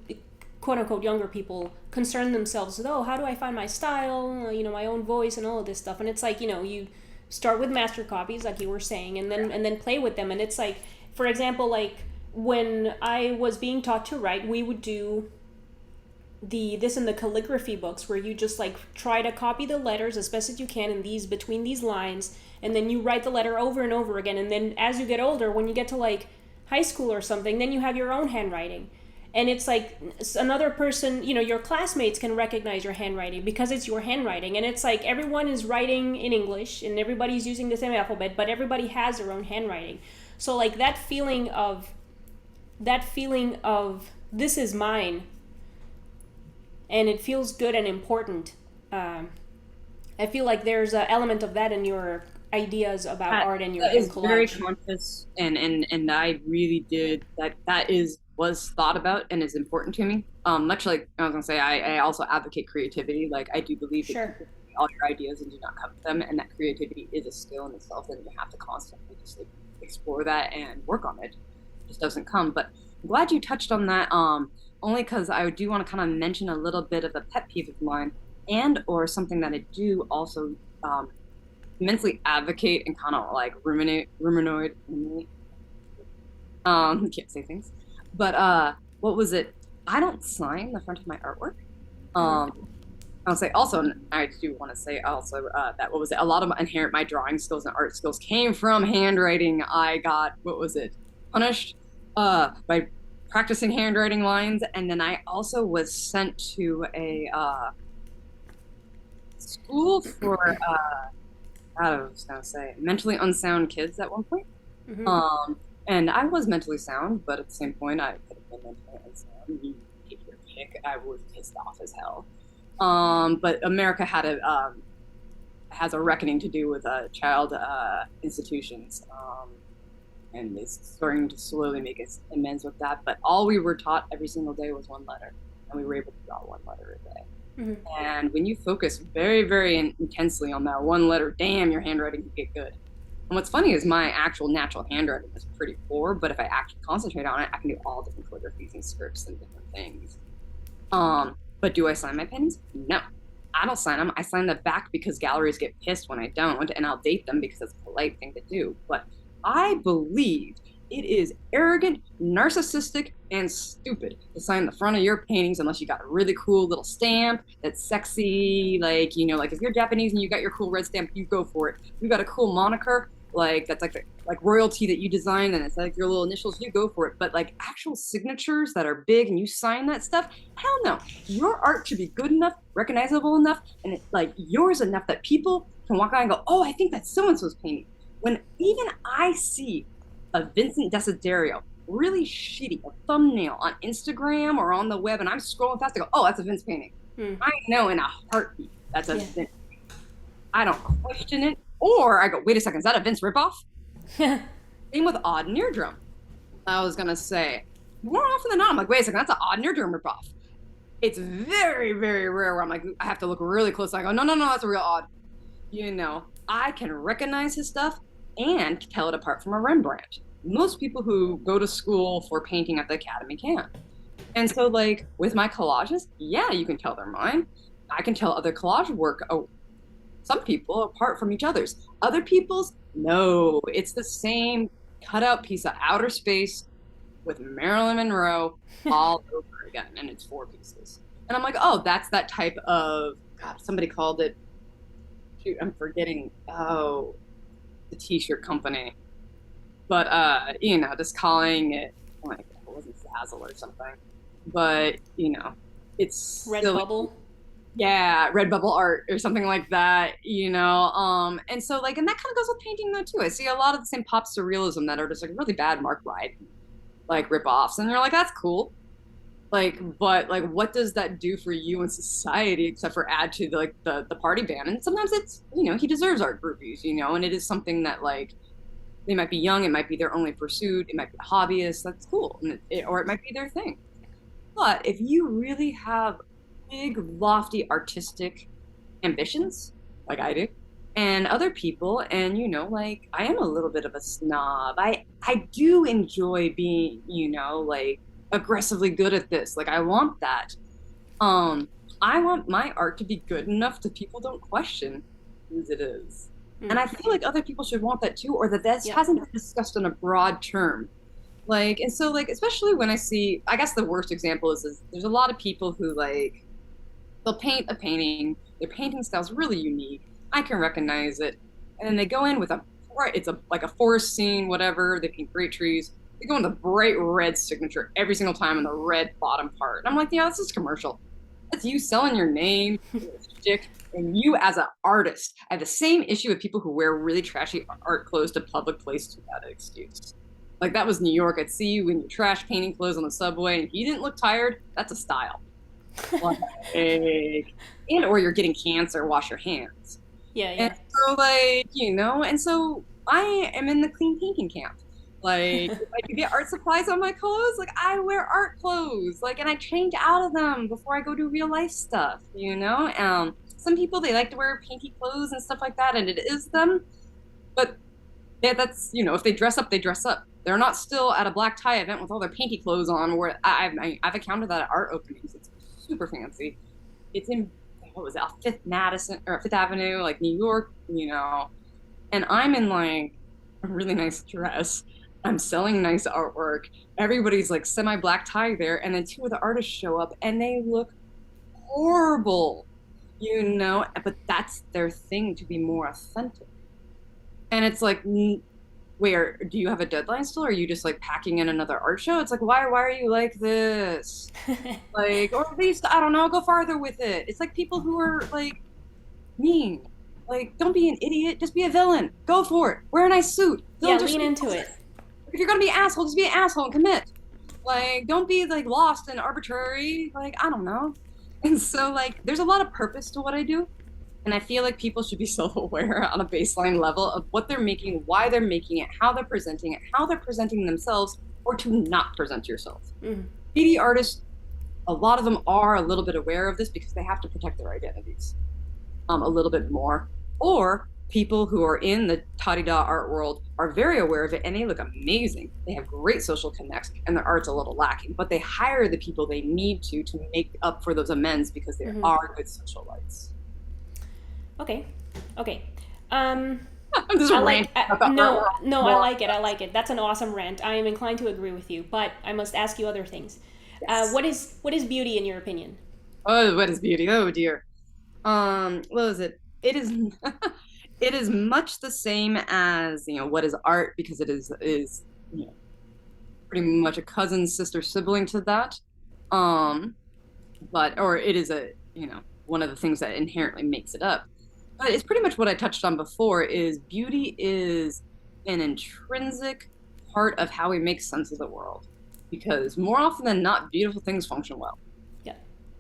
A: quote unquote, younger people concern themselves with, oh, how do I find my style, my own voice and all of this stuff. And it's like, you start with master copies, like you were saying, and then play with them. And it's like, for example, like when I was being taught to write, we would do this in the calligraphy books where you just like try to copy the letters as best as you can in these between these lines, and then you write the letter over and over again. And then as you get older, when you get to like high school or something, then you have your own handwriting. And it's like another person, your classmates can recognize your handwriting because it's your handwriting. And it's like everyone is writing in English and everybody's using the same alphabet, but everybody has their own handwriting. So like that feeling of this is mine, and it feels good and important. I feel like there's an element of that in your ideas about art and your
B: that is
A: collage.
B: very conscious, and I really did that was thought about and is important to me. Much like I was gonna say, I also advocate creativity. Like I do believe
A: Sure.
B: that all your ideas and do not covet them, and that creativity is a skill in itself, and you have to constantly just like explore that and work on it. It just doesn't come. But I'm glad you touched on that. Only because I do want to kind of mention a little bit of a pet peeve of mine, and or something that I do also immensely advocate and kind of like ruminate. Can't say things, but what was it? I don't sign the front of my artwork. I'll say also, I do want to say also that what was it? A lot of my drawing skills and art skills came from handwriting. I got punished by practicing handwriting lines, and then I also was sent to a school for I was gonna say mentally unsound kids at one point.
A: Mm-hmm.
B: And I was mentally sound, but at the same point, I could have been mentally unsound. You take your pick. I was pissed off as hell. But America has a reckoning to do with child institutions, and is starting to slowly make its amends with that. But all we were taught every single day was one letter, and we were able to draw one letter a day.
A: Mm-hmm.
B: And when you focus very, very intensely on that one letter, damn, your handwriting can get good. And what's funny is my actual natural handwriting is pretty poor, but if I actually concentrate on it, I can do all different calligraphies and scripts and different things. But do I sign my pens? No. I don't sign them. I sign the back because galleries get pissed when I don't, and I'll date them because it's a polite thing to do. But I believe it is arrogant, narcissistic, and stupid to sign the front of your paintings unless you got a really cool little stamp that's sexy. Like, like if you're Japanese and you got your cool red stamp, you go for it. You got a cool moniker, like that's like royalty that you designed and it's like your little initials, you go for it. But like actual signatures that are big and you sign that stuff, hell no. Your art should be good enough, recognizable enough, and it's like yours enough that people can walk by and go, oh, I think that's so-and-so's painting. When even I see a Vincent Desiderio, really shitty, a thumbnail on Instagram or on the web, and I'm scrolling fast, I go, oh, that's a Vince painting. I know in a heartbeat that's a Vince. I don't question it. Or I go, wait a second, is that a Vince ripoff? Same with Odd and Eardrum. I was going to say, more often than not, I'm like, wait a second, that's an Odd and Eardrum ripoff. It's very, very rare where I'm like, I have to look really close. I go, no, that's a real odd. I can recognize his stuff and tell it apart from a Rembrandt. Most people who go to school for painting at the academy can. And so, like, with my collages, yeah, you can tell they're mine. I can tell other collage work, some people, apart from each other's. Other people's, no, it's the same cutout piece of outer space with Marilyn Monroe all over again, and it's 4 pieces. And I'm like, oh, that's that type of, God, somebody called it, shoot, I'm forgetting, the t-shirt company. But, just calling it, like, it wasn't Zazzle or something. But, it's
A: Redbubble.
B: Yeah, Redbubble art or something like that, and so like, and that kind of goes with painting though too. I see a lot of the same pop surrealism that are just like really bad Mark Wright like rip-offs, and you're like, that's cool, like, but like, what does that do for you in society except for add to the party band? And sometimes it's, he deserves art groupies, and it is something that, like, they might be young, it might be their only pursuit, it might be a hobbyist, that's cool, and or it might be their thing. But if you really have big, lofty, artistic ambitions, like I do, and other people, and like, I am a little bit of a snob. I do enjoy being, like, aggressively good at this. Like, I want that. I want my art to be good enough that people don't question whose it is. And I feel like other people should want that too, or that hasn't been discussed on a broad term. Like, and so, like, especially when I see, I guess the worst example is there's a lot of people who, like, they'll paint a painting, their painting style's really unique, I can recognize it, and then they go in with like a forest scene, whatever, they paint great trees, they go in the bright red signature every single time in the red bottom part. And I'm like, yeah, this is commercial. That's you selling your name, stick, and you as an artist. I have the same issue with people who wear really trashy art clothes to public places without an excuse. Like, that was New York. I'd see you in your trash painting clothes on the subway, and if you didn't look tired, that's a style. Like, and or you're getting cancer, wash your hands.
A: Yeah.
B: And so, like, and so I am in the clean painting camp. Like, if I can get art supplies on my clothes, like, I wear art clothes, like, and I change out of them before I go do real life stuff, some people, they like to wear painty clothes and stuff like that, and it is them, but yeah, that's, if they dress up, they dress up. They're not still at a black tie event with all their painty clothes on, where I've encountered that at art openings. It's super fancy. It's in, what was it, Fifth Avenue, like, New York, and I'm in, like, a really nice dress. I'm selling nice artwork. Everybody's like semi-black tie there, and then 2 of the artists show up and they look horrible, but that's their thing, to be more authentic. And it's like, wait, do you have a deadline still, or are you just like packing in another art show? It's like, why are you like this? Like, or at least, I don't know, go farther with it. It's like people who are like mean. Like, don't be an idiot, just be a villain. Go for it. Wear a nice suit.
A: Lean into it.
B: If you're gonna be an asshole, just be an asshole and commit. Like, don't be like lost and arbitrary. Like, I don't know. And so, like, there's a lot of purpose to what I do. And I feel like people should be self-aware on a baseline level of what they're making, why they're making it, how they're presenting themselves, or to not present yourself. 3D artists, a lot of them are a little bit aware of this because they have to protect their identities a little bit more. Or people who are in the ta-di-da art world are very aware of it, and they look amazing. They have great social connects, and their art's a little lacking. But they hire the people they need to make up for those amends because they are good socialites.
A: Okay.
B: I'm just
A: I like I like it. That's an awesome rant. I am inclined to agree with you, but I must ask you other things. Yes. What is beauty in your opinion?
B: Oh, what is beauty? Oh dear. What is it? It is it is much the same as, what is art, because it is pretty much a cousin, sister, sibling to that. Or it is one of the things that inherently makes it up. But it's pretty much what I touched on before, is beauty is an intrinsic part of how we make sense of the world. Because more often than not, beautiful things function well.
A: Yeah.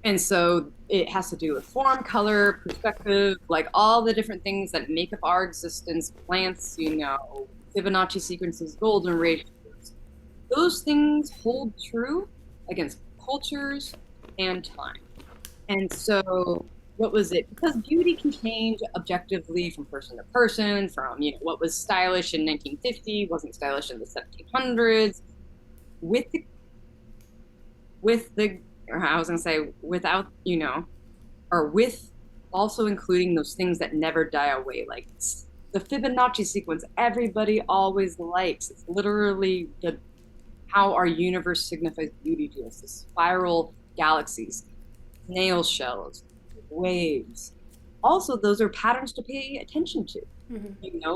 B: And so it has to do with form, color, perspective, like all the different things that make up our existence, plants, Fibonacci sequences, golden ratios. Those things hold true against cultures and time. And so what was it? Because beauty can change objectively from person to person, from, what was stylish in 1950 wasn't stylish in the 1700s. With the, or I was going to say, without, or with also including those things that never die away, like the Fibonacci sequence, everybody always likes. It's literally how our universe signifies beauty to us. The spiral galaxies, snail shells, waves. Also, those are patterns to pay attention to.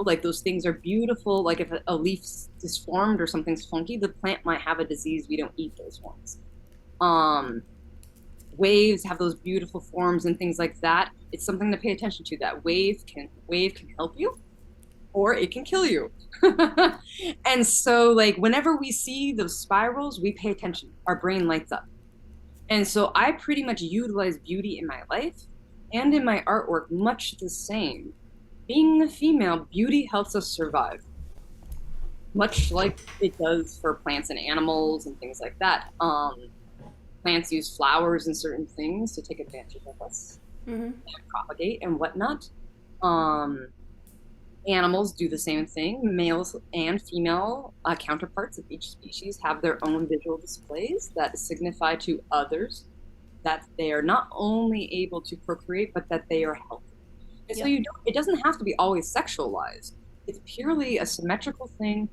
B: Like those things are beautiful. Like if a leaf's disformed or something's funky, the plant might have a disease. We don't eat those ones. Waves have those beautiful forms and things like that. It's something to pay attention to. That wave can help you, or it can kill you. And so, like, whenever we see those spirals, we pay attention. Our brain lights up. And so I pretty much utilize beauty in my life and in my artwork much the same. Being a female, beauty helps us survive, much like it does for plants and animals and things like that. Plants use flowers and certain things to take advantage of us and propagate and whatnot. Animals do the same thing. Males and female counterparts of each species have their own visual displays that signify to others that they are not only able to procreate, but that they are healthy. And so it doesn't have to be always sexualized. It's purely a symmetrical thing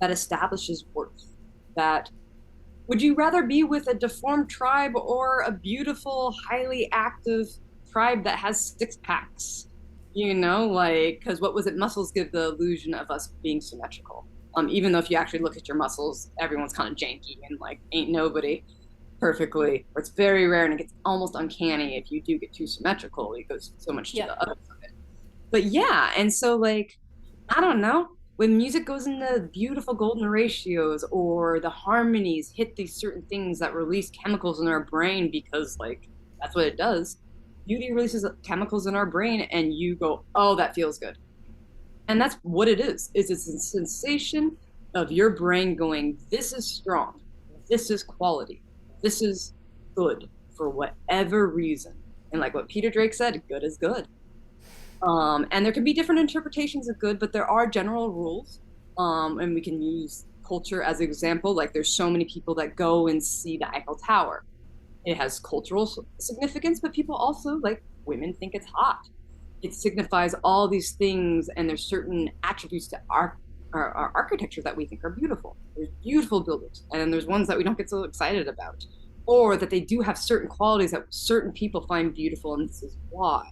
B: that establishes worth. That would you rather be with a deformed tribe or a beautiful, highly active tribe that has six packs? Because what was it? Muscles give the illusion of us being symmetrical. Even though if you actually look at your muscles, everyone's kind of janky and like ain't nobody perfectly, or it's very rare and it gets almost uncanny if you do get too symmetrical. It goes so much to the other side. But yeah, and so like, I don't know, when music goes into beautiful golden ratios or the harmonies hit these certain things that release chemicals in our brain because like that's what it does. Beauty releases chemicals in our brain and you go, oh, that feels good. And that's what it is. It's a sensation of your brain going, this is strong. This is quality. This is good for whatever reason. And like what Peter Drake said, good is good. And there can be different interpretations of good, but there are general rules. And we can use culture as an example. Like there's so many people that go and see the Eiffel Tower. It has cultural significance, but people also, like women, think it's hot. It signifies all these things, and there's certain attributes to our architecture that we think are beautiful. There's beautiful buildings, and then there's ones that we don't get so excited about, or that they do have certain qualities that certain people find beautiful, and this is why.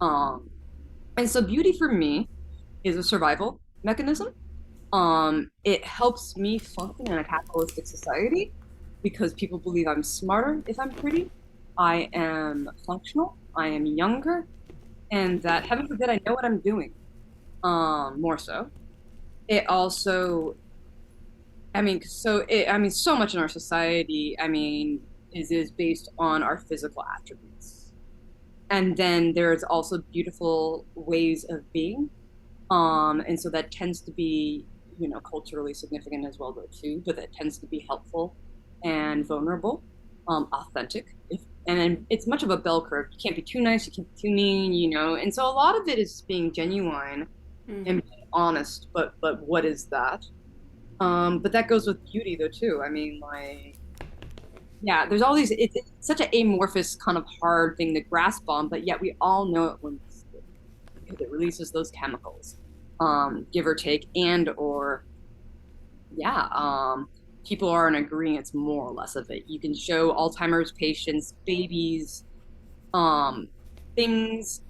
B: And so beauty for me is a survival mechanism. It helps me function in a capitalistic society because people believe I'm smarter if I'm pretty. I am functional. I am younger. And that, heaven forbid, I know what I'm doing. More so. It also, so much in our society, is based on our physical attributes. And then there's also beautiful ways of being. And so that tends to be, culturally significant as well, though, too, but that tends to be helpful and vulnerable, authentic. And it's much of a bell curve. You can't be too nice, you can't be too mean, And so a lot of it is being genuine and being honest, but what is that? But that goes with beauty, though, too. There's all these, it's such an amorphous kind of hard thing to grasp on, but yet we all know it when it releases those chemicals, give or take, people are in agreement more or less of it. You can show Alzheimer's patients, babies, things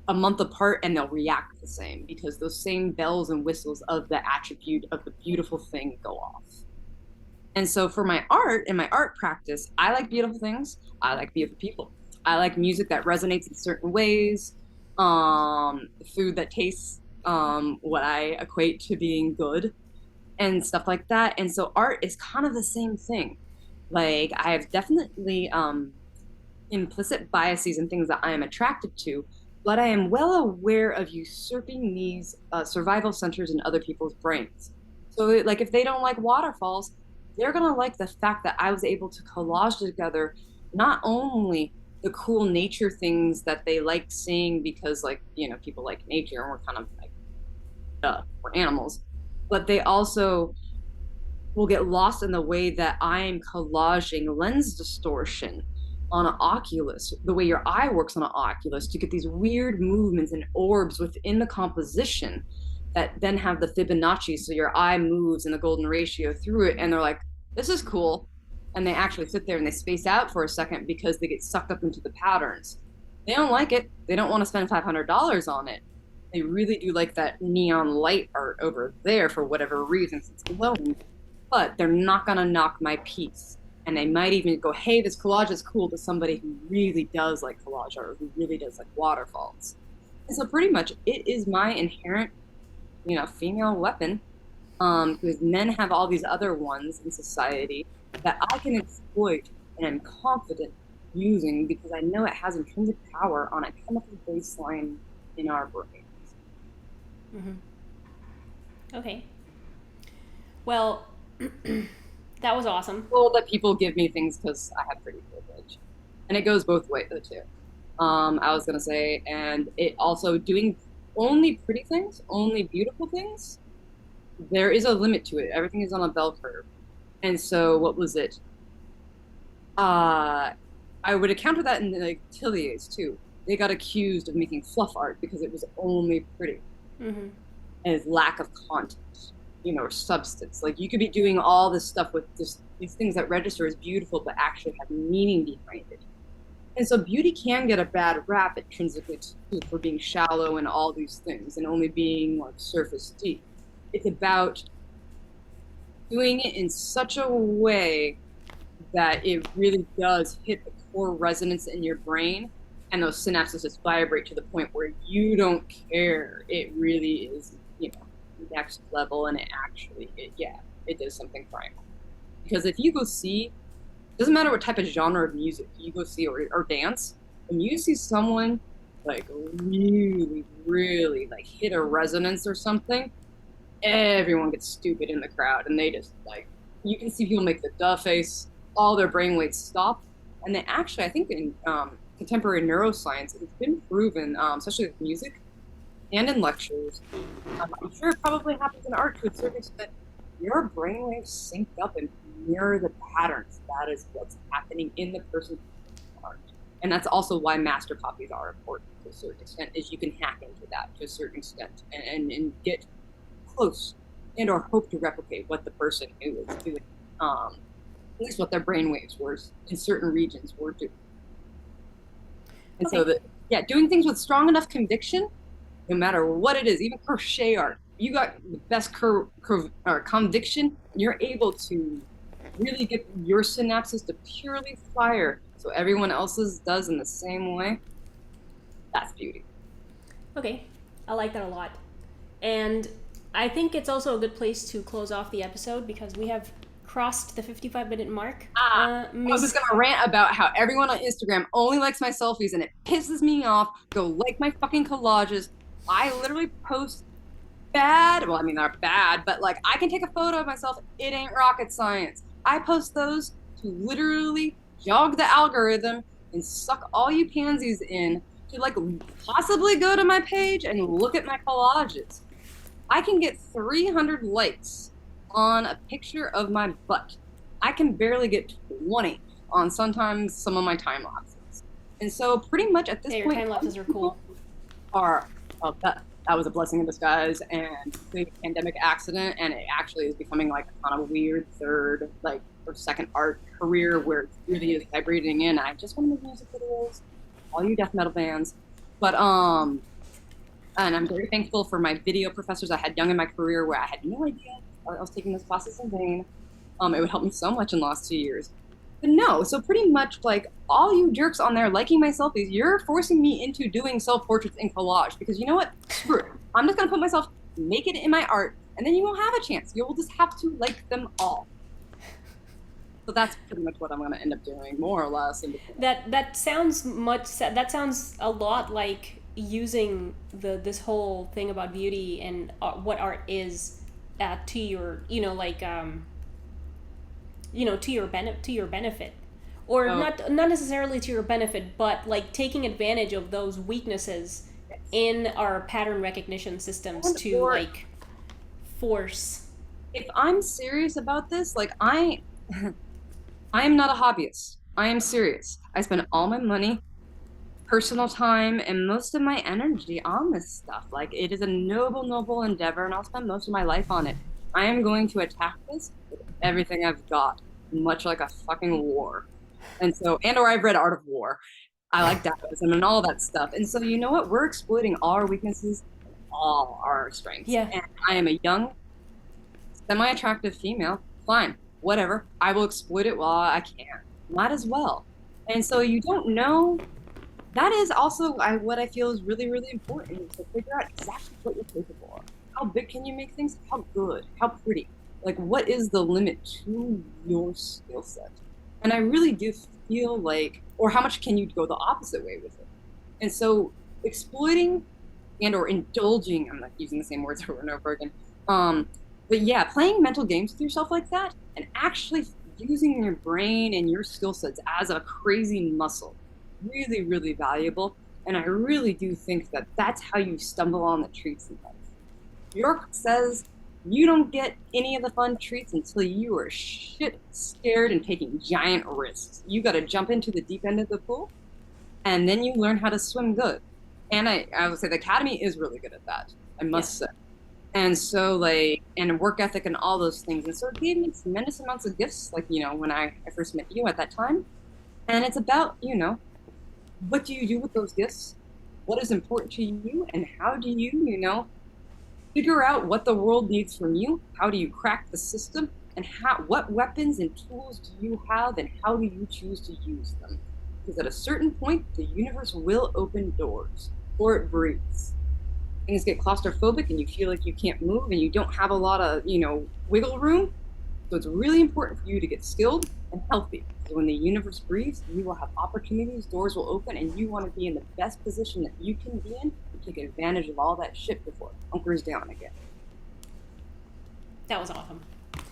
B: a month apart and they'll react the same because those same bells and whistles of the attribute of the beautiful thing go off. And so for my art and my art practice, I like beautiful things. I like beautiful people. I like music that resonates in certain ways, food that tastes what I equate to being good and stuff like that. And so art is kind of the same thing. Like I have definitely implicit biases and things that I am attracted to, but I am well aware of usurping these survival centers in other people's brains. So like if they don't like waterfalls, they're gonna like the fact that I was able to collage together not only the cool nature things that they like seeing because, like, people like nature and we're kind of like, we're animals. But they also will get lost in the way that I'm collaging lens distortion on an Oculus, the way your eye works on an Oculus, to get these weird movements and orbs within the composition that then have the Fibonacci, so your eye moves in the golden ratio through it, and they're like, this is cool. And they actually sit there and they space out for a second because they get sucked up into the patterns. They don't like it. They don't want to spend $500 on it. They really do like that neon light art over there for whatever reasons it's glowing, but they're not going to knock my piece. And they might even go, hey, this collage is cool, to somebody who really does like collage art, or who really does like waterfalls. And so pretty much it is my inherent, female weapon, because men have all these other ones in society that I can exploit and I'm confident using because I know it has intrinsic power on a chemical baseline in our brains.
A: Mm-hmm. Okay. Well, that was awesome.
B: Well, that people give me things because I have pretty privilege. And it goes both ways, too. I was going to say, and it also doing only pretty things, only beautiful things, there is a limit to it. Everything is on a bell curve. And so what was it? I would encounter that in the ateliers, too. They got accused of making fluff art because it was only pretty.
A: Mm-hmm.
B: And its lack of content, or substance. Like, you could be doing all this stuff with just these things that register as beautiful but actually have meaning behind it. And so beauty can get a bad rap intrinsically too, for being shallow and all these things and only being like surface deep. It's about doing it in such a way that it really does hit the core resonance in your brain, and those synapses just vibrate to the point where you don't care. It really is, next level, and it does something primal. Because if you go see, doesn't matter what type of genre of music you go see or dance, when you see someone like really, really like hit a resonance or something, everyone gets stupid in the crowd, and they just like, you can see people make the duh face, all their brainwaves stop, and they actually, I think in contemporary neuroscience, it's been proven, especially with music and in lectures, I'm sure it probably happens in art to a certain extent, your brainwaves sync up and mirror the patterns. That is what's happening in the person's art. And that's also why master copies are important to a certain extent, is you can hack into that to a certain extent and get close and or hope to replicate what the person who is doing, at least what their brainwaves were in certain regions were doing. And so doing things with strong enough conviction, no matter what it is, even crochet art, you got the best conviction, and you're able to really get your synapses to purely fire so everyone else's does in the same way. That's beauty.
A: Okay, I like that a lot. And I think it's also a good place to close off the episode because we have crossed the 55-minute mark.
B: I was just gonna rant about how everyone on Instagram only likes my selfies and it pisses me off. Go like my fucking collages. I literally post bad, well, I mean, they're bad, but like, I can take a photo of myself. It ain't rocket science. I post those to literally jog the algorithm and suck all you pansies in to like possibly go to my page and look at my collages. I can get 300 likes on a picture of my butt. I can barely get 20 on sometimes some of my time lapses. And so pretty much at this point,
A: your time lapses are cool.
B: That was a blessing in disguise, and the pandemic accident, and it actually is becoming like a kind of weird third, like, or second art career where it really is vibrating in. I just want to make music videos, all you death metal bands. But and I'm very thankful for my video professors I had young in my career where I had no idea I was taking those classes in vain. It would help me so much in the last 2 years. But no, so pretty much like all you jerks on there liking my selfies, you're forcing me into doing self-portraits in collage because you know what? Screw it. I'm just going to put myself naked in my art and then you won't have a chance. You will just have to like them all. So that's pretty much what I'm going to end up doing, more or less.
A: That sounds a lot like using this whole thing about beauty and what art is to your, to your benefit, or not necessarily to your benefit, but like taking advantage of those weaknesses in our pattern recognition systems to like force.
B: If I'm serious about this, like I am not a hobbyist. I am serious. I spend all my money, personal time, and most of my energy on this stuff. Like it is a noble, noble endeavor, and I'll spend most of my life on it. I am going to attack this with everything I've got, much like a fucking war. And so, or I've read Art of War. I like Taoism and all that stuff. And so, you know what? We're exploiting all our weaknesses, all our strengths.
A: Yeah.
B: And I am a young, semi-attractive female. Fine, whatever. I will exploit it while I can. Might as well. And so you don't know. That is also what I feel is really, really important, to figure out exactly what you're capable of. How big can you make things? How good? How pretty? Like, what is the limit to your skill set? And I really do feel like, or how much can you go the opposite way with it? And so exploiting and or indulging, I'm not using the same words over and over again, but yeah, playing mental games with yourself like that and actually using your brain and your skill sets as a crazy muscle, really, really valuable. And I really do think that that's how you stumble on the treats in life. York says you don't get any of the fun treats until you are shit scared and taking giant risks. You got to jump into the deep end of the pool, and then you learn how to swim good. And I would say the Academy is really good at that, I must say. And so, like, and work ethic and all those things. And so it gave me tremendous amounts of gifts, like, you know, when I first met you at that time. And it's about, you know, what do you do with those gifts? What is important to you? And how do you, you know, figure out what the world needs from you? How do you crack the system? And what weapons and tools do you have, and how do you choose to use them? Because at a certain point, the universe will open doors, or it breathes. Things get claustrophobic and you feel like you can't move and you don't have a lot of, you know, wiggle room. So it's really important for you to get skilled and healthy. So when the universe breathes, you will have opportunities, doors will open, and you want to be in the best position that you can be in to take advantage of all that shit before it hunkers down again.
A: That was awesome.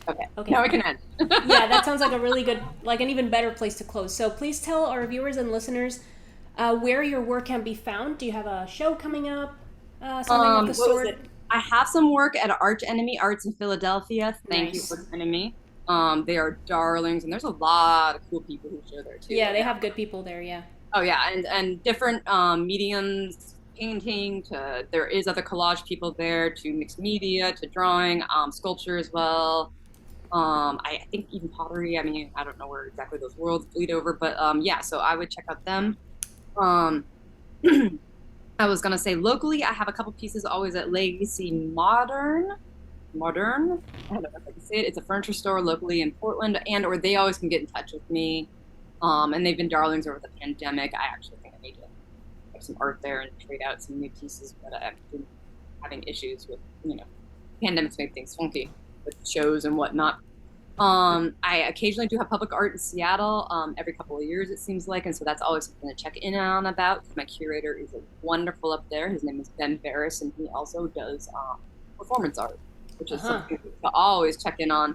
B: Okay. Now we can end.
A: Yeah, that sounds like a really good, like an even better place to close. So please tell our viewers and listeners where your work can be found. Do you have a show coming up? Something of the sort?
B: I have some work at Arch Enemy Arts in Philadelphia. Thank you, Arch Enemy. They are darlings, and there's a lot of cool people who show there too.
A: Yeah, they have good people there. Yeah.
B: Oh yeah, and different mediums, painting to, there is other collage people there, to mixed media, to drawing, sculpture as well. I think even pottery. I mean, I don't know where exactly those worlds bleed over, but yeah. So I would check out them. I was gonna say locally, I have a couple pieces always at Legacy Modern. I don't know if I can say it. It's a furniture store locally in Portland, and or they always can get in touch with me. And they've been darlings over the pandemic. I actually think I need to have some art there and trade out some new pieces, but I've been having issues with, you know, pandemics make things funky with shows and whatnot. I occasionally do have public art in Seattle, every couple of years it seems like, and so that's always something to check in on about. My curator is wonderful up there. His name is Ben Barris, and he also does performance art, which is something to always check in on,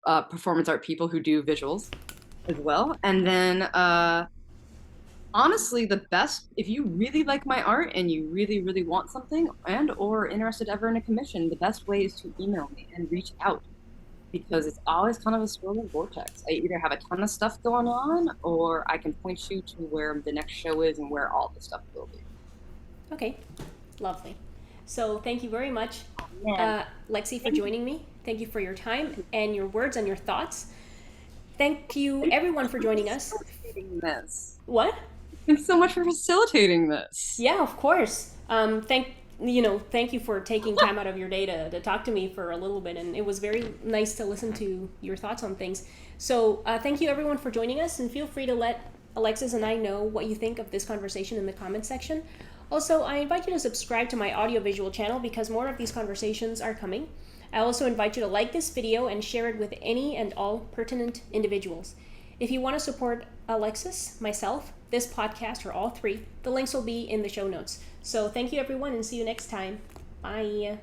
B: performance art people who do visuals as well. And then honestly, the best, if you really like my art and you really, really want something and or interested ever in a commission, the best way is to email me and reach out. Because it's always kind of a swirling vortex. I either have a ton of stuff going on, or I can point you to where the next show is and where all the stuff will be.
A: Okay, lovely. So thank you very much, Lexi, for joining me. Thank you for your time and your words and your thoughts. Thank you, everyone, for joining us. What?
B: Thanks so much for facilitating this.
A: Yeah, of course. Thank you for taking time out of your day to talk to me for a little bit, and it was very nice to listen to your thoughts on things. So thank you everyone for joining us, and feel free to let Alexis and I know what you think of this conversation in the comments section. Also, I invite you to subscribe to my audiovisual channel because more of these conversations are coming. I also invite you to like this video and share it with any and all pertinent individuals. If you want to support Alexis, myself, this podcast, or all three, the links will be in the show notes. So thank you everyone, and see you next time. Bye.